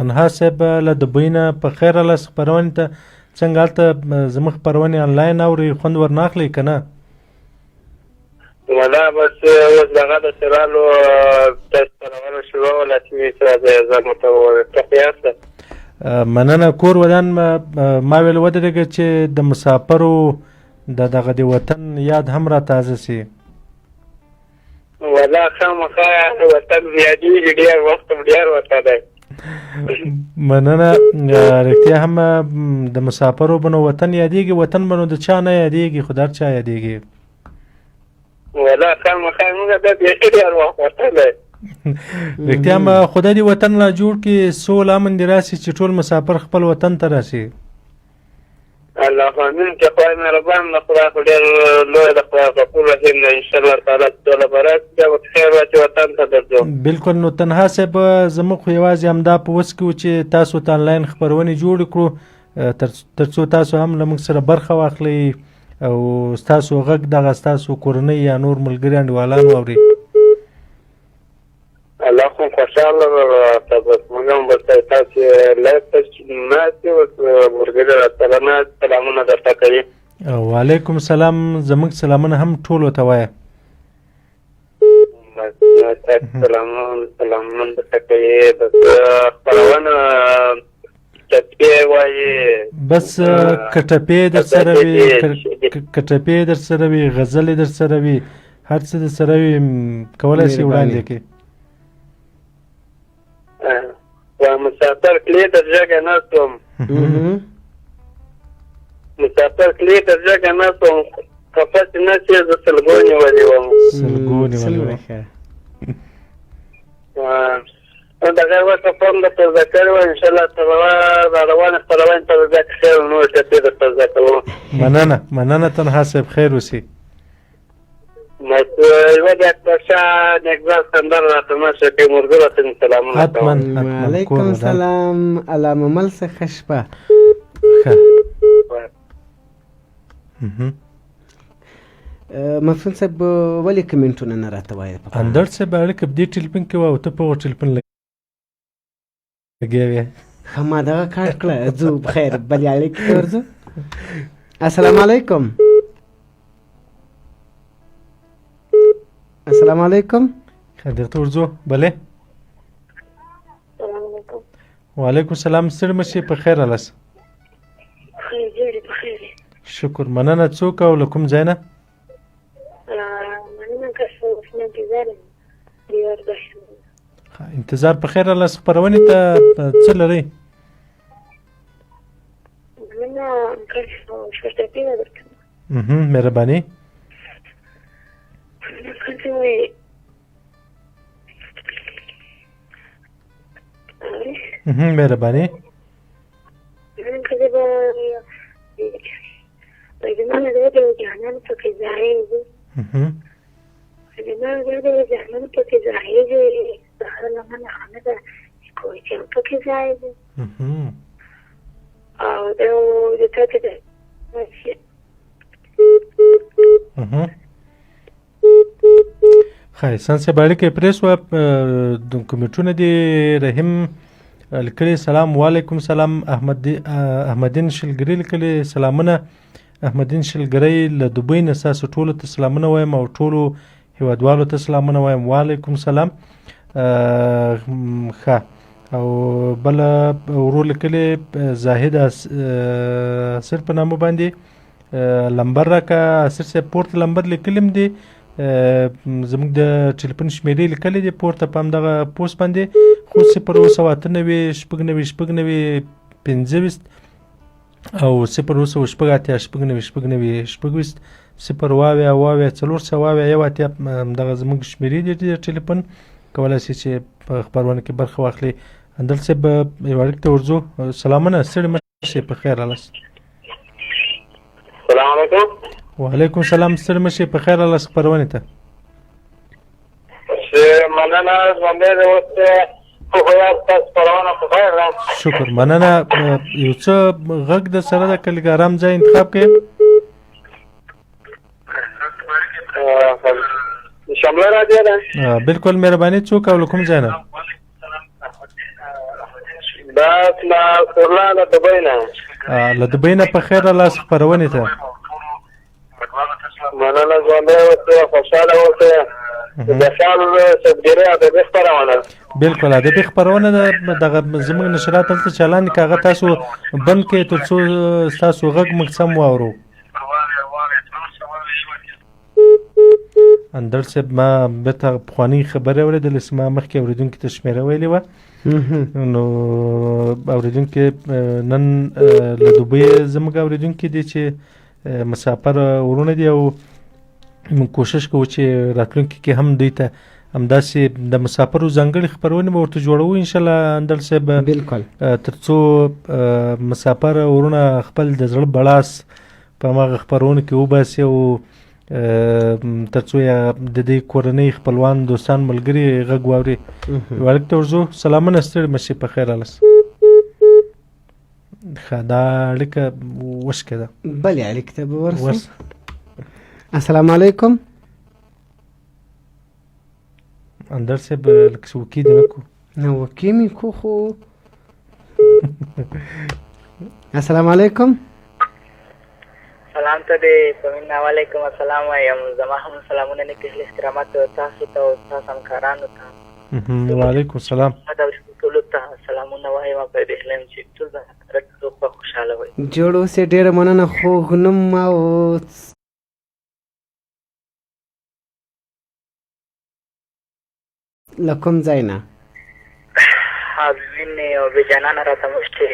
تنها صاحب له دبۍ نه په خیر هلاست خپرونې ته څنګه هلته زموږ خپرونې انلاین اورئ خوند ورنه اخلئ که نه ولا بس اوس دغه د سرالو تاسو شروع ولا چې زه متوقع مننه کور ودان ما ویل ودرېږه چې د مسافرو دغه د وطن یاد هم را تازه سي ولا خامخا وطن یادېږي ډېر وخت ډېر ورته دی مننه رښتیا هم د مسافرو به نو وطن یادېږي وطن به نو د چا نه یادېږي خو د هر چا یادېږي ولا خامخا موږ بیا بیخي ډېر وخت ورته دی رښتیا هم خدای دې وطن را جوړ کړي سوله امن دې راسي چې ټول مسافر خپل وطن ته راسي الله امين چې خدای مهربان د خدای خو ډېر لوی د خدای غفور رحیم دی انشاءالله تعالی ټوله برات بیا به خیر واچي وطن ته درځو. بالکل. نو تنها صاحب زموږ خو یوازې همدا په وس کې و چې تاسو ته آنلاین خپرونې جوړې کړو تر څو تاسو هم له موږ سره برخه واخلئ او ستاسو غږ دغه ستاسو کورنۍ یا نور ملګري انډیوالان واوري. الله خو خوشحاله موږ هم ورته تاسې لایف ته ناست یو ملګري راسره سلامونه درته کوي. وعلیکم السلام. زموږ سلامونه هم ټولو ته وایه. سلامونه درته کوي. بس خپرونه ټپې وایي بس که ټپې در سره وي که ټپې در سره وي غزلې در سره وي هر څه در سره وي کولی شي وړاندې کړي. مسافر کلی تر جګه ناست وم مسافر کلی تر جګه ناست وم خفه چې نه شي زه سلګو نیولې وم. سلګو نیولې وم د غیر وخت فورم درته زده کړی وه انشاءالله را روانې خپرونې ته به بیا که خیر نور ټپې درته زده کوم. مننه تنها صاحب خیر اوسي. یوه د اکبرشاه نیکزاد سندره راته مشه کوي ملګرو ته مې سلامونه کوم. وعلیکم السلام. علامه مل څخه شپه مفهوم صاحب ولې کمنټونه نه راته وایې؟ اندړ صاحب اړیکه په دې ټلیفون کې وه او ته په هغه ټلیفون لګیا وې. ښه ما دغه کاټ کړه ځو بخیر بلې اړیکې ته ورځو. السلام علیکم. السلام علیکم. دغه ته ورځو. بلې. وعلیکم السلام. ستړي مه شئ په خیر هلاسه. شکر. مننه. څوک او له کوم ځای نه؟ انتظار په خیر هلاسه. خپرونې ته څه لرئ؟ مهرباني. مهرباني. ښایستان صاحب اړیکه یې پرې شوه. کومنټونه دي رحیم لیکلي سلام. وعلیکم سلام. احمدین شلګري لیکلي سلامونه. احمدین شلګري له دوبۍ نه ستاسو ټولو ته سلامونه وایم او ټولو هیوادوالو ته سلامونه وایم. وعلیکم سلام. ښه. او بله ورو لیکلي زاهد اسر په نامه باندې لمبر راکړه. اسر صاحب پورته لمبر لیکلی م دی زموږ د ټلیفون شمیرې لیکلې دي پورته په همدغه پوسټ باندې خو 0 شپږ نوي 25 او 0 0 همدغه زموږ شمیرې دي د ټلیفون. کولی شي چې په خپرونه کې برخه واخلي. اندل صاحب یو اړیکې ته ورځو. سلامونه. ستړي مه شئ په خیر هلاسه. السلام علیکم. وعلیکم السلام. ستړي مه شئ په خیر هلاسه خپرونې ته. مننه. ژوندی دې اوسې. خو یاد ستاسو خپرونه په خیر ده. شکر. مننه. یو څه غږ د سره د که لږ ارام ځای انتخاب کړئ. شمله راډیو ده. بالکل مهرباني. څوک او له کوم ځای نه؟ دا سورلا له دبۍ نه. له دبۍ نه په خیر هلاسه خپرونې ته. مننه. ژوندی اوسې. خوشحاله اوسې. د خیال سبګیرۍ ادبي خپرونه. بالکل ادبي خپرونه ده. دغه زموږ نشرات هلته چالان دي که هغه تاسو بند کړئ تر څو ستاسو غږ موږ سم واورو. اندړ صاحب ما بېرته پخوانۍ خبرې اورېدلې چې ما مخکې اورېدونکي ته شمېره ویلې وه نو اورېدونکي نن له دوبۍ زموږ اورېدونکي دي چې مسافر ورونه دي او موږ کوشش کوو چې راتلونکي کې هم دوی ته همداسې د مسافرو ځانګړي خپرونې به ورته جوړوو انشاءالله اندړ صاحب، بالکل، تر څو مسافر ورونه خپل د زړه بړاس په هماغه خپرونو کې وباسي او تر څو د دې کورنۍ خپلوان دوستان ملګري غږ واوري. وړک ته ورځو. سلامونه، ستړي مشي، په خیر رالاست. ښه، دا اړیکه وشکه ده. بلې اړیکې ته به ورسو. السلام علیکم. اندر صاحب لکه څه وکي دې وکړو. نه وکي مې کو خو. السلام علیکم. سلام ته دې پمین علیکم السلام وایم. زما هم سلامونه نه کېږي کرامت تاسو ته او تاسو همکارانو ته. وعلیکم السلام. دا ټول ته سلامونه وایم په دې هلم چې ټول به خوشاله وي. جوړ اوسې، ډېره مننه. خوږ نوم او له کوم ځای نه؟ وینې او بېجانانه راته مشتې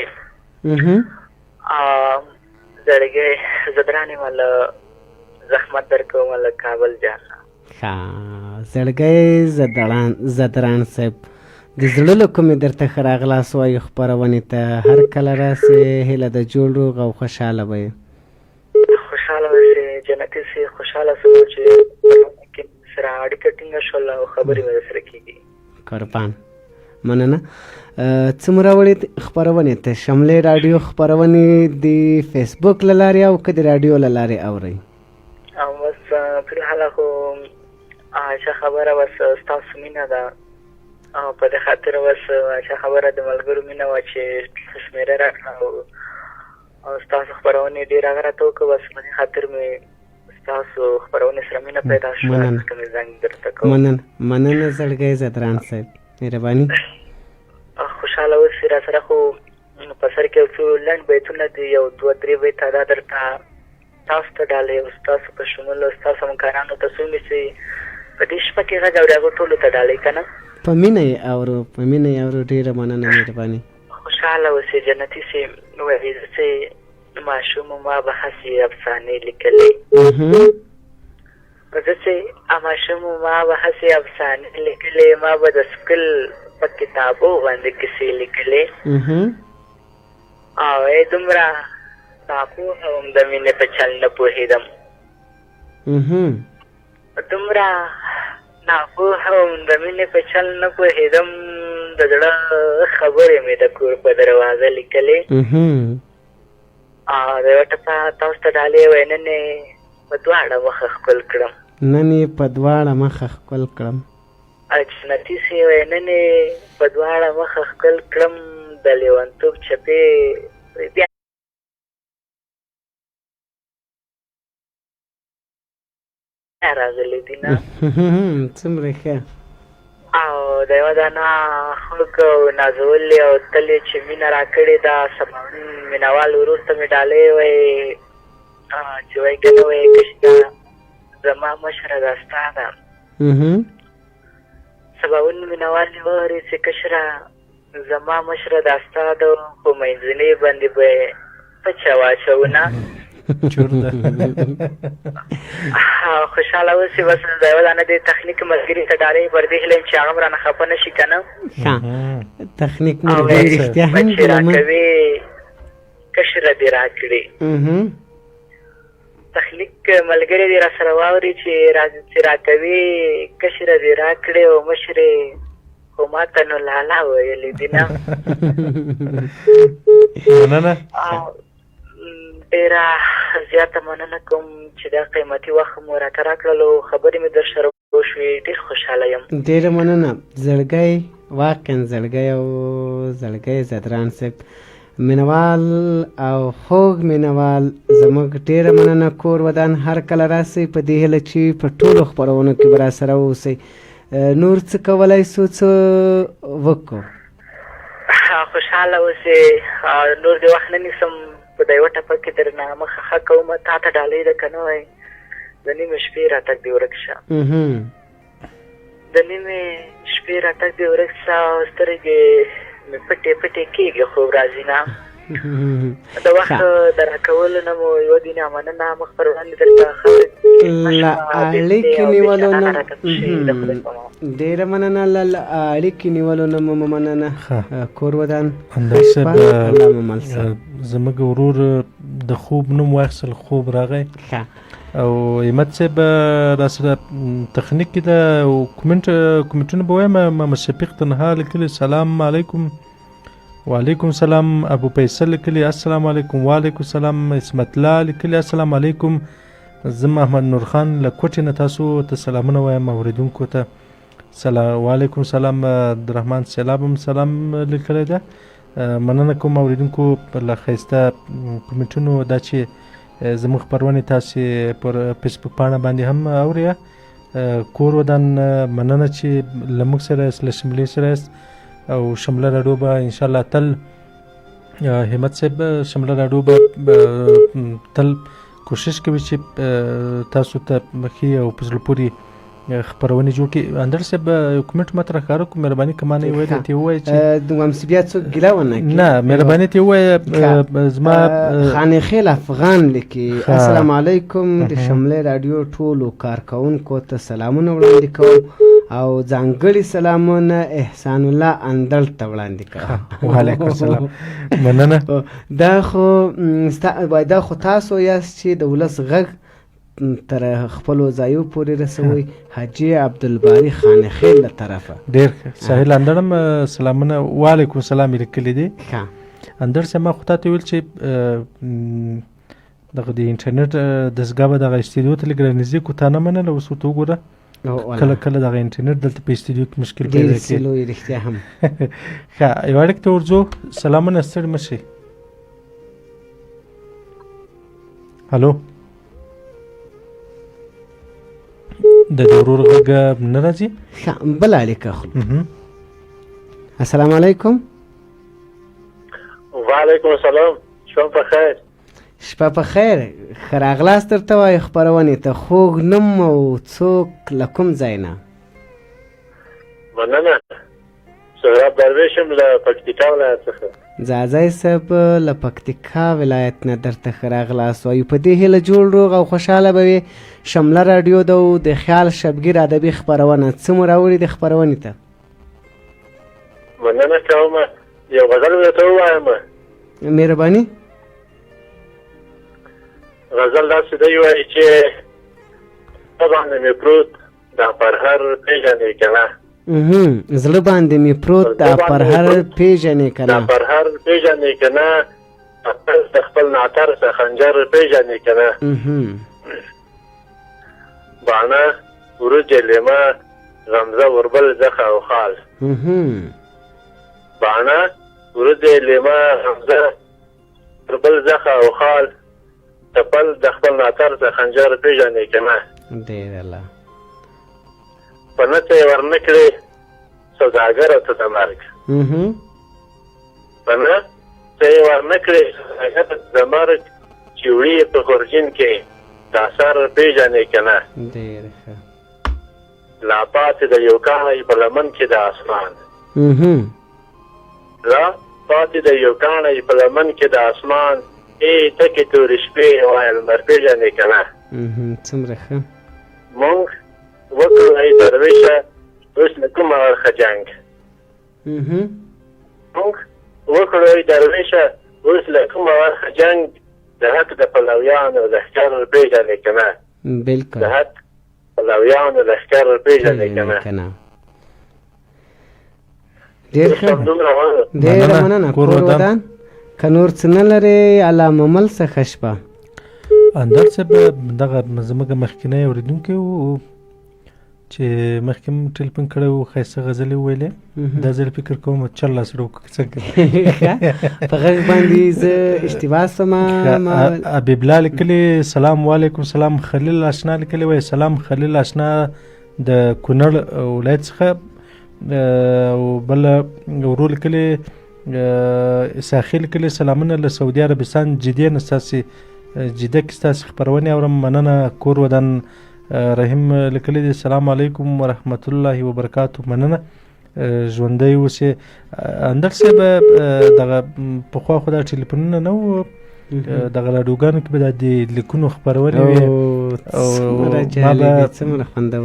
زړګی زدرانې مله زحمت درکوم له کابل جانا. ښه، زړګی زدران صاحب، د زړه له کومې درته ښه راغلاست وایو خپرونې ته. هر کله راسې هیله د جوړ روغ او خوشحاله به یې. خوشحاله به سې جنتي سې، خوشحاله سو چې سره اړیکه ټینګه شول او خبرې به سره کېږي. قربان، مننه. څومره وړې خپرونې ته شملې راډیو خپرونې د فیسبوک له لارې او که د راډیو له لارې اورئ؟ او بس فلحال خو ښه خبره بس ستاسو مینه ده او په دې خاطر بس ښه خبره د ملګرو مینه وه چې شمېره راکړه او ستاسو خپرونې ډېر هغه راته وکړه. بس په دې خاطر مې ستاسو خپرونې سره مینه پیدا شوه. ځکه مې زنګ درته کوم. مننه زړګی زدران صاحب، مهرباني. خوشحاله اوسئ. را سره خو په سر کې یو څو لنډ بیتونه دي، یو 2-3 بیته دا درته تاسو ته ډالۍ او ستاسو په شمول ستاسو همکارانو ته څو مې چې په دې شپه کې غږ اوري هغو ټولو ته ډالۍ که نه؟ په مینه یې اورو، په مینه یې اورو. ډېره مننه، مهرباني. خوشحاله اوسئ جنتي سې. وایي زه چې ماشوم ما به هسې افسانې لیکلې، زه چې ماشوم ما به هسې افسانې لیکلې، ما به د سکول په کتابو باندې کیسې لیکلې او دومره ناپوهه وم د مینې په چل نه پوهېدم. دومره ناپوهه وم د مینې په چل نه پوهېدم، د زړه خبرې مې د کور په دروازه لیکلې او د یوه ټپه تاسو ته ډالۍ وای. نن یې په دواړه مخه ښکل کړم، نن یې په دواړه مخه ښکل کړم. جنتي سې وای نن یې په دواړه مخه ښکل کړم، د لیونتوب چپې بیا راغلي دي نه. څومره ښه. او د یوه دانه خوږ او نازولې او تل یې چې مینه راکړې ده سباوون مینهوال ورور ته مې ډالۍ وایي چې وایي که نه وایي کشته زما مشره دا ستا ده. سباوون مینهوال یې واورې چې کشره زما مشره دا ستا ده، په منځنۍ باندې به یې پچه واچونه. خوشحاله اوسې. بس د یوه دانه د تخنیک ملګري ته ډالۍ پر دې هیله یم چې هغه هم رانه خفه نه شي که نه. تخنیک ملګري رښتیا هم چې راکوې کشره دې راکړې. تخنیک ملګري دې را سره واوري چې راکوې کشره دې راکړې او مشرې خو ما ته نو لالا ویلې دي نه. مننه، ډېره زیاته مننه کوم چې دا قیمتي وخت مو راته راکړل او خبرې مې در سره وشوې. ډېر خوشحاله یم. ډېره مننه زړګی، واقعا زړګی او زړګی زدران صاحب، مینوال او خوږ مینوال، زموږ ډېره مننه. کور ودان هر کله راسئ په دې هیله چې په ټولو خپرونو کې به راسره واوسئ. نور څه کولی سو، څه وکړو؟ خوشحاله اوسئ. نور دې وخت نه نیسم، په د یوه ټپه کې درنه مخه ښه کومه. تا ته ډالۍ ده که نه وایي د نیمې شپې راتګ دې ورک شه، د نیمې شپې راتګ دې ورک شه او سترګې مې پټې پټې کېږي خوب راځي نه. د وخت د راکولو نه مو یوه دینه مننه مخ پر وړاندې درته له اړیکې نیولو نه ډېره مننه له اړیکې نیولو نه مو مننه کور ودان اندر صاحب زموږ ورور د خوب نوم واخیستل خوب راغی او همت صاحب راسره تخنیک کې د کومنټونه به وایم محمد شفیق تنها لیکلي سلام علیکم وعلیکم سلام ابو فیصل لیکلي السلام علیکم وعلیکم سلام اسمت الله لیکلي السلام علیکم زه محمد نور خان له کوټې نه تاسو ته سلامونه وایم اوریدونکو ته وعلیکم سلام عبدالرحمن سیلاب هم سلام لیکلی ده مننه کوم اوریدونکو له ښایسته کومنټونو دا چې زموږ خپرونې تاسې پر فیسبوک پاڼه باندې هم اورئ کور ودان مننه چې له موږ سره یاست له شملې سره یاست او شمله راډیو به انشاءالله تل همت صاحب شمله راډیو به تل کوشش کوي چې تاسو ته ښې او په زړه پورې خپرونې جوړ کړي اندر صاحب یو کومنټ ماته راښکاره کړو مهرباني که ما نه یې ویل ته یې ووایه چې همسې بیا څوک ګیله ونه کړي نه مهرباني ته یې ووایه زما خانخیل افغان لیکي السلام علیکم د شملې راډیو ټولو کارکوونکو ته سلامونه وړاندې کوم او ځانګړي سلامونه احسان الله اندړ ته وړاندې کوم وعلیکم السلام مننه دا خو تاسو یاست چې د ولس غږ تر خپلو ځایو پورې رسوي حاجي عبدالباري خانخیل له طرفه ډېر ساحل اندړ هم سلامونه وعلیکم السلام یې لیکلي دي اندړ صاحب ما خو تا ته ویل چې دغه د انټرنېټ دستګاه به دغه استودیو ته لږ رانږدې کړو تا نه منله اوس ورته وګوره کله کله دغه انټرنېټ دلته په استودیو کې مشکل پیدا کوي ډېر لوی رښتیا هم ښه یوه اړیکې ته ورځو سلامونه ستړي مه شئ هلو د دې ورور غږ نه راځي بله اړیکه اخلو السلام علیکم وعلیکم السلام شپه په خیر شپه په خیر ښه راغلاست درته وایو خپرونې ته خوږ نوم او څوک له کوم ځای نه مننه سهراب درویش یم له پکتیکا ولایت څخه ځاځی صاحب له پکتیکا ولایت نه درته ښه راغلاست وایو په دې هیله جوړ روغ او خوشحاله به وي شمله راډیو ده او د خیال شبګیر ادبي خپرونه څه مو راوړي د خپرونې ته مننه کوم یو غزل به درته ووایم مهرباني غزل داسې دی وایي چې زړه باندې مې پروت دا پرهر پېژنې که نه زړه باندې مې پروت دا پرهر پېژنې که نه دا پرهر پېژنې که نه د خپل ناتر څه خنجر پېژنې که نه باڼه وروج لیمه غمزه وربل زخه او خال باڼه وروج لیمه غمزه وربل زخه او خال تپل د خپل ناتر څه خنجر پېژنې که نه ډېر الله په نڅه یې ورنه کړې سوداګره ته د مرګ په نڅه یې ورنه کړې سوداګره ته د مرګ چې وړي یې په خورجین کې دا سر پېژنې که نه ډېر ښه لا پاتې د یو کاڼی په لمن کې د اسمان لا پاتې د یو کاڼی په لمن کې د اسمان ای تکې تورې شپې وایه لمر پېژنې که نه څومره ښه مونږ وکړو ای درویشه اوس له کومه اړخه جنګ مونږ وکړو ای درویشه اوس له کومه اړخه جنګ د حق د پلویانو لښکر پېژنې که نه بلکل د حق پلویانو لښکر پېژنې که نه ډېر ښه ډېره مننه کور ودان که نور څه نه لرې علامه مل څخه شپه اندر صاحب دغه زموږ مخکینی اورېدونکی و چې مخکې م ټلیفون کړی و ښایسته غزلې وویلې دا ځل فکر کوم چل سره وکړو څنګه په غږ باندې زه اشتباه شوم حبیب الله لیکلي سلام وعلیکم سلام خلیل اشنا لیکلي وایي سلام خلیل اشنا د کونړ ولایت څخه او بل ورو لیکلي ساخي لیکلي سلامونه له سعودي عربستان جدې نه ستاسې جده کې ستاسې خپرونې اورم مننه کور ودان رحیم لیکلی دی سلام علیکم ورحمت الله وبرکاتو مننه ژوندی اوسې. اندر صاحب دغه پخوا خو دا ټلیفونونه نه وو، دغه راډیوګانو کې به دا د لیکونو خپرولې وې او ما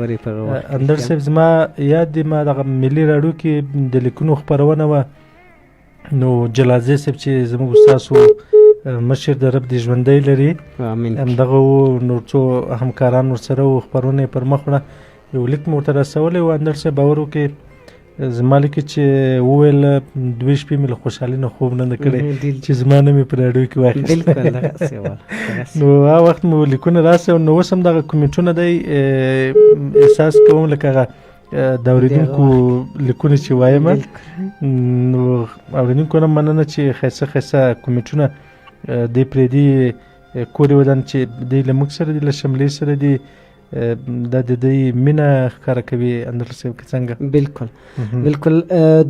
به اندر صاحب زما یاد دی ما دغه ملي راډیو کې د لیکونو خپرونه وه، نو جلازی صاحب چې زموږ استاد و مشر د رب دې ژوندی لري همدغه و، نور څو همکاران ورسره و، خپرونه یې پر مخ وړه. یو لیک مې ورته رسولی و اندر صاحب باور وکړې زما لیکې چې وویل 2 شپې مې له خوشحالۍ نه خوب نه ده کړی چې زما نه مې په راډیو کې واخیست. نو هغه وخت مو لیکونه راسه، نو اوس هم دغه کومنټونه دی احساس کوم لکه هغه د اورېدونکو لیکونه چې وایم. نو اورېدونکو نه مننه چې ښایسته ښایسته کومنټونه دی پرېږدي، کور یې ودان چې دی له موږ سره دي، له شملې سره دي، دا د دوی مینه ښکاره کوي. اندر صاحب که څنګه؟ بالکل بالکل،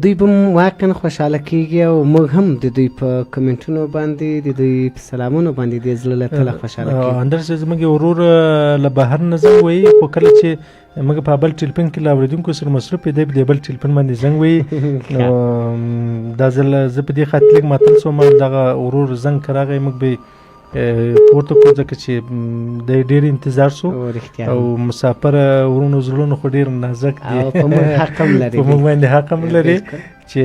دوی به واقعا خوشحاله کېږي او موږ هم د دوی په کمنټونو باندې د دوی په سلامونو باندې د زړه له تله خوشحاله کېږو. اندر صاحب زموږ یو ورور له بهر نه زنګ وهي، خو کله چې موږ په بل ټلیفون کې له اورېدونکو سره مصروف دی په دې بل ټلیفون باندې زنګ وهي. نو دا ځل زه په دې خاطر لږ معطل شوم، دغه ورور زنګ که راغی موږ به پورته کړو ځکه چې د ډېر انتظار شو او مسافر ورونو زړونو خو ډېر نازک دي او په موږ حق هم لري، په موږ باندې حق هم لري چې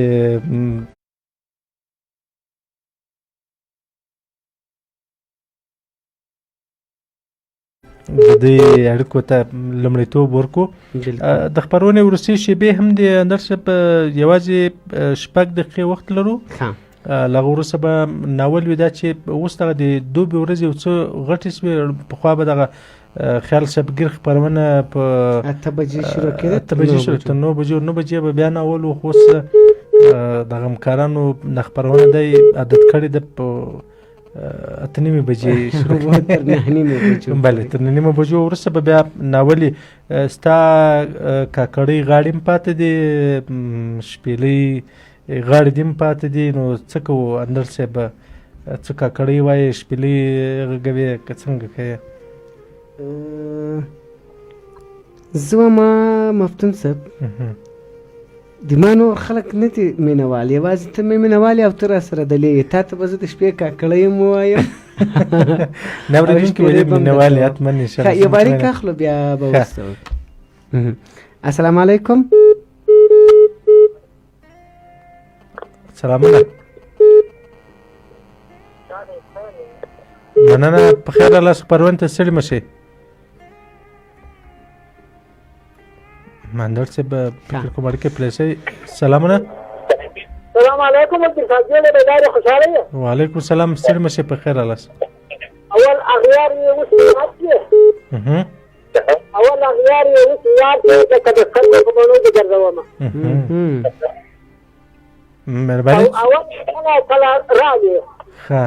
د دې اړیکو ته لومړیتوب ورکړو. د خپرونې وروستۍ شېبې هم د اندر صاحب یوازې 6 دقیقې وخت لرو. له هغه وروسته به ناول وي دا چې اوس دغه د دوبي ورځې یو څه غټې شوې. پخوا به دغه خیال صاحبګیر خپرونه په 8 بجې شروع کېده، 8 بجې شروع تر 9 بجې به بیا ناول و، خو اوس دغه همکارانو نه خپرونه دی عادت کړې ده په 8:30 بجې شروع تر 9:30 بجو. بله تر 9:30 بجو وروسته به بیا ناولې ستا کاکړۍ غاړې هم پاتې دي، شپېلۍ غاړې دې هم پاتې دي. نو څه کوو اندر صاحب؟ څه کاکړۍ وایې، شپېلۍ غږوې که څنګه کوې؟ زه وایم مفتون صاحب د ما نور خلک نه دي مینوال، یوازې ته مې مینوال او ته را سره دلې تا ته به زه د شپې کاکړۍ هم ووایم. نه اورېدونکي به دې مینوال یې حتما انشاءالله. یو باریک اخلو بیا به وروسته. السلام علیکم. سلامونه، مننه، په خیر رالاست. خپرونې ته ستړي مه شئ. مندر صاحب فکر کوم اړیکې پلیسئ. سلامونه. سلام علیکم صاحب، بیدار خوشحاله یې؟ وعلیکم السلام، ستړي مه شئ، په خیر رالاست. اول اغیار یې اوس یاد کړې، اول اغیار یې اوس یاد کړې لکه د خلکو په بڼو کې ګرځومه. مهرباني. اول کله راغی ښه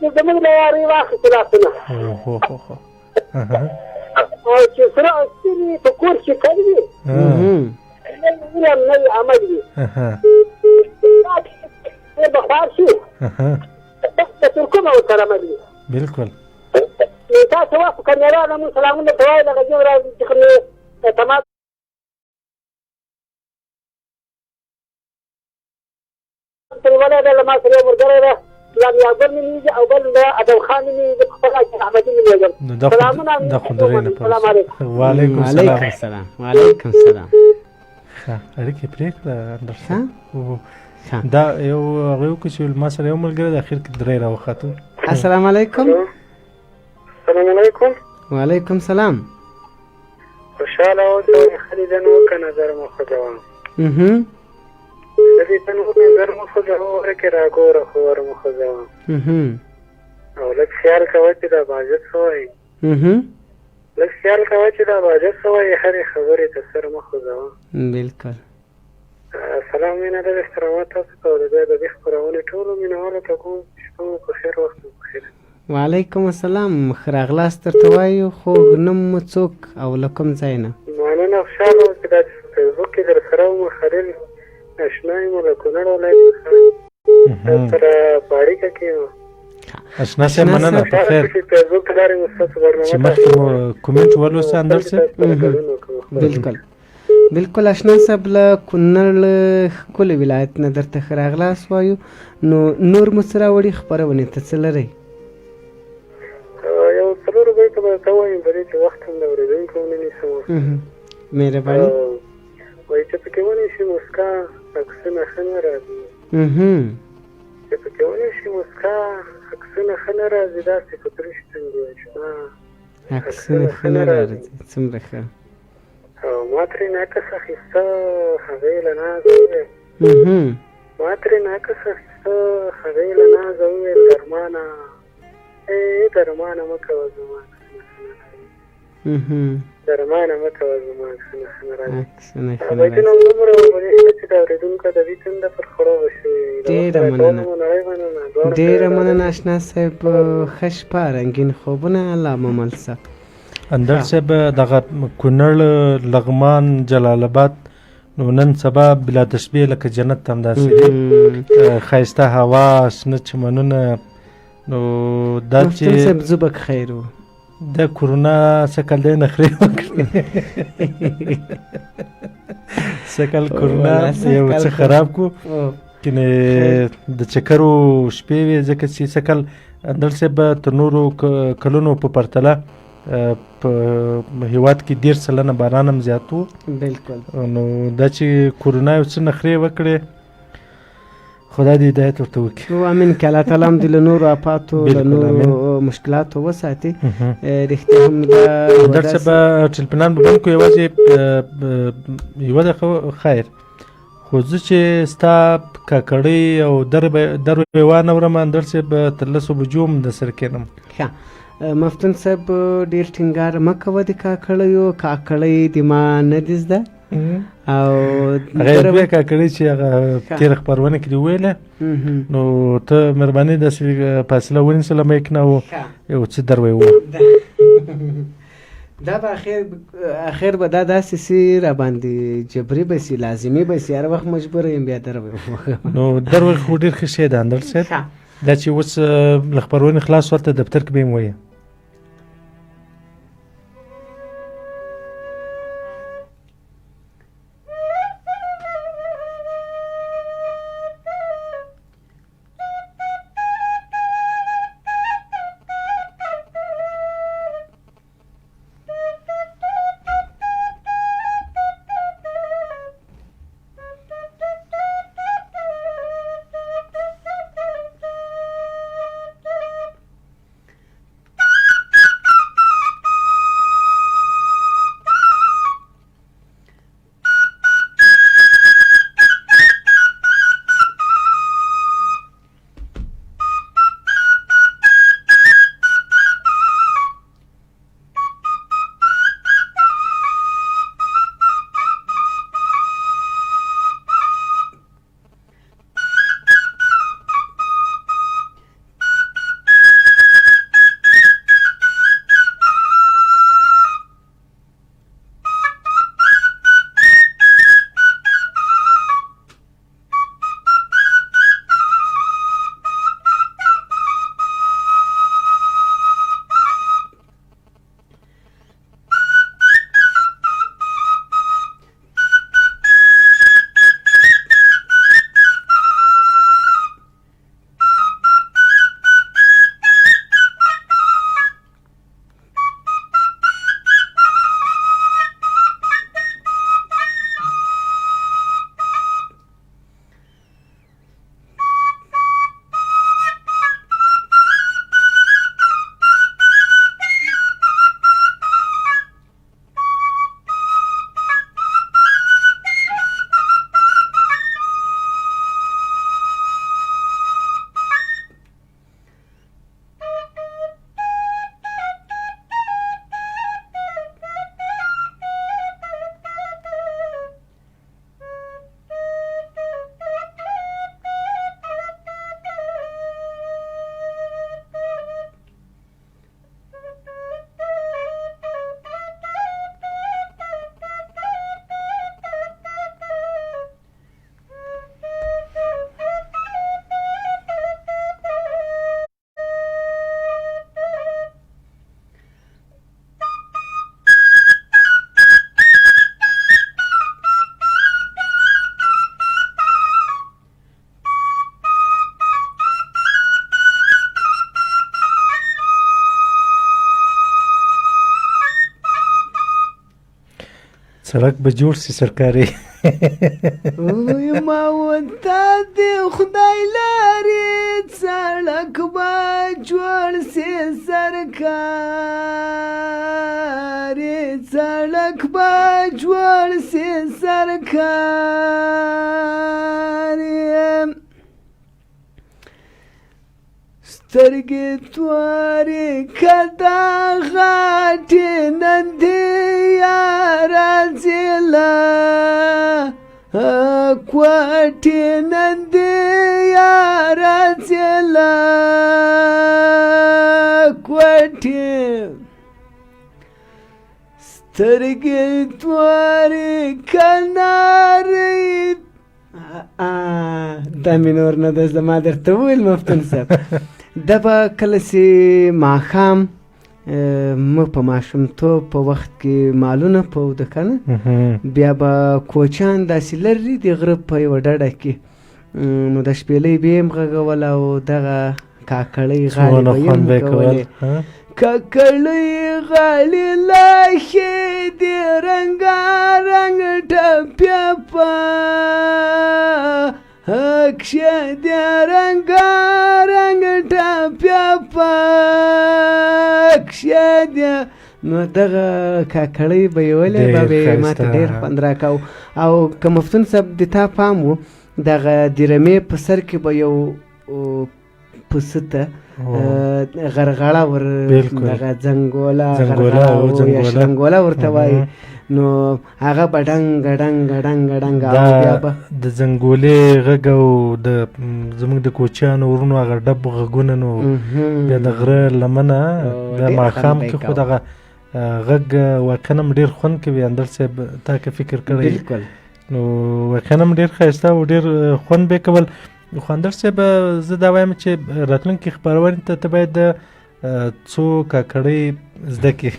چې زموږ له یارۍ واخیستې لاسونه او چې سره سپینې په کور کې کوي علم نه وي عمل وي به خوار شي د ترکمه ورسره عمل وي. بلکل. نو تاسو وخت په کمېرا نه مونږ سلامونه ته وایي دغه جوړ راځي چې تمام ولا ده لما سره ورګره ده یا بیا بل نیږي او بل ده ادم خان نیږي خپل احمدي نیږي. سلامونه. السلام علیکم. وعلیکم السلام. وعلیکم السلام. اړیکې پرېږده اندر صاحب. دا یو هغه وکړو چې ما سره یو ملګری د اخر کې درې راوخاتو. السلام علیکم. السلام علیکم. وعلیکم السلام. خوشحاله اوسئ. خلیدنو که نظر مو خوځوم خلیدن نظر مو خوځوم ورکې راګوره خو ور مو خوځوم او لږ خیال کوه چې دا باجت څه وایي، لږ خیال کوه چې دا باجت څه وایي، هرې خبرې ته سر مه خوځوم. بلکل. سلام مینه ده احترامات تاسو ته او د بیا د دې خپرونې ټولو مینهوالو ته کوم شپه مو په خیر وخت مو په خیر. وعلیکم السلام. ښه راغلاست درته وایو، خو نوم مو څوک او له کوم ځای نه؟ مننه، خوشحاله وم چې دا چې په فیسبوک کې در سره وم خلیل اشنا یم له کونړ ولایت څخه سره په اړیکه کې یم. اشنا صاحب مننه، په خیر. چې فیسبوک کې لارې مو ستاسو برنامه چې مخکې مو کومنټ ولوسته اندر صاحب. بلکل. بالکل اشنا صاحب له کونړ ښکلی ولایت نه درته ښه راغلاست وایو. نو نور مو څه راوړي خپرونې ته څه لرئ؟ یو څلورو بیتو به درته ووایم په دې چې وخت هم د اورېدونکو ونه نیسم. مهرباني. وایي چې پکې ونیسي مسکا عکسونه ښه نه راځي. چې پکې ونیسي مسکا عکسونه ښه نه راځي، داسې په ترش تندي اشنا عکسونه ښه نه راځي. څومره ښه. او ما ترېنه عکس اخیسته، هغې له نازه وویل ما ترېنه عکس اخیسته، هغې له نازه وویل درمانه درمانه مه کوه زما عکسونه ښه نه راځي، درمانه مه کوه زما عکسونه ښه نه راځي. بیتونه دومره ولې ښه چې د اورېدونکو ادبي تنده پر خړوبه شوې. ډېره مننه، ډېره مننه اشنا صاحب. ښه شپه، رنګین خوبونه، الله مو مل شه. اندر صاحب دغه کونړ، لغمان، جلال آباد نو نن سبا بلا تشبیه لکه جنت همداسې دي، ښایسته هوا، شنه چمنونه. نو دا چې مفتون صاحب زه به خیر و د کرونا سکل دی نخرې وکړي سکل کرونا یو څه خراب کو کنه د چکرو شپې وې، ځکه چې سکل اندر صاحب تر نورو کلونو په پرتله په هیواد کې 1.5 سلنه باران هم زیات و. بالکل. نو دا چې کرونا یو څه نخرې وکړي، خدا دې هدایت ورته وکړي. امین که الله تعالی هم دې له نورو آفاتو له نورو مشکلاتو وساتي. رښتیا هم در صاحب ټلپنان به بند کړو، یوازې یوه دقیقه خیر. خو زه چې ستا کاکړۍ او در به وانورم اندر صاحب تر 10 بجو هم در سره کښېنم. ښه مفتون صاحب ډېر ټینګار مه کوه د کاکړیو، کاکړۍ د ما نه دي زده. او هغه دوه کاکړۍ چې هغه تېره خپرونه کې دې وویله، نو ته مهرباني داسې فاصله ونیسله میک نه و یو څه در ووایه. دا به اخر به دا داسې سي راباندې جبري به سي، لازمي به سي، هر وخت مجبوره یم بیا در ووایه. نو در وایه خو ډېر ښه شی ده اندر صاحب، دا چې اوس له خپرونې خلاص ورته دفتر کې به یې ووایه. سړک به جوړ سي سرکاري ما ورته د خدای لارې سړک به جوړ سي سرکاري سړک به جوړ سي سرکاري سترګې تورې که دا غاټې نن دې یاره ځېله کوټې نن دې یاره ځېله کوټې سترګې تورې که نارې دا مې نور نه ده زما درته وویل مفتون صاحب دا به کله چې ماښام موږ په ماشومتوب په وخت کې مالونه پوده که نه بیا به کوچیان داسې لرې د غره په یوه ډډه کې نو د شپېلۍ به یې هم غږول او دغه کاکړۍ غالې به یې هم کولې کاکړۍ غالې لاښې د رنګارنګ ټپې په کښې د رنګارنګ ټپې په کښې د نو دغه کاکړۍ به یې ولې به به یې ما ته ډېر خوند راکاو او که مفتون صاحب د تا پام و دغه د رمې په سر کې به یو پسه ته غرغړه ور دغه ځنګوله غرغړه ورته وایي نو هغه به ډنګ ډنګ ډنګ ډنګ بیا به د ځنګولې غږ او د زموږ د کوچیانو ورونو هغه ډب غږونه نو بیا د غره لمنه د ماښام کې خو دغه غږ واقعا هم ډېر خوند کوي اندر صاحب تا که فکر کړی نو واقعا هم ډېر ښایسته او ډېر خوند به یې کول خو اندر صاحب زه دا وایم چې راتلونکي خپرونې ته باید څو کاکړۍ زده کړي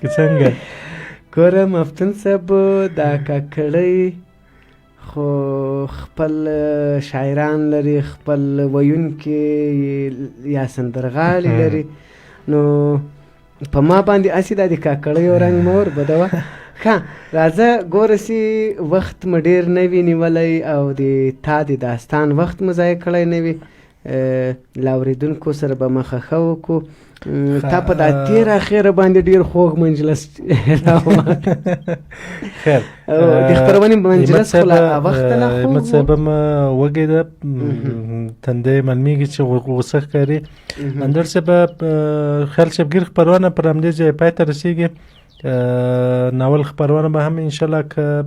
که څنګه ګوره مفتون صاحب دا کاکړۍ خو خپل شاعران لري خپل ویونکي یا سندرغاړي لري نو په ما باندې هسې دا د کاکړیو رنګ مه وربدوه ښه راځه ګوره سي وخت مو ډېر نه وي نیولی او د تا د داستان وخت مو ضایع کړی نه وي له اورېدونکو سره به مخه ښه وکړو تا په دا تېر اخیره باندې ډېر خوږ منجلس خیر د خپرونې منجلس خو له وخته نه خوږ احمد صاحب هم وږی ده تندی معلومیږي چې غوسه ښکاري اندر صاحب خیال شبګیر خپرونه پر همدې ځای پای ته رسېږي ناول خپرونه به هم انشاءالله که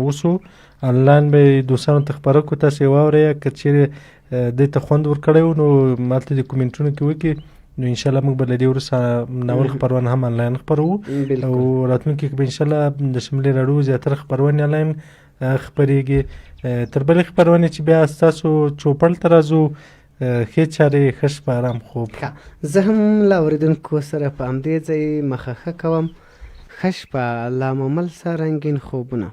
وسو آنلاین به یې دوستانو ته خپره کړو تاسې یې واورئ که چیرې دې ته خوند ورکړی و نو هلته د کومنټونو کې وکړي نو انشاءالله موږ به له دې وروسته ناول خپرونه هم آنلاین خپروو او راتلونکي کې به انشاءالله د شملې راډیو زیاتره خپرونې آنلاین خپرېږي تر بلې خپرونې چې بیا ستاسو چوپړ ته راځو ښې چارې ښه شپه ارام خوب زه هم له اورېدونکو سره په همدې ځای مخه ښه کوم ښه شپه لا ممل سه رنګین خوبونه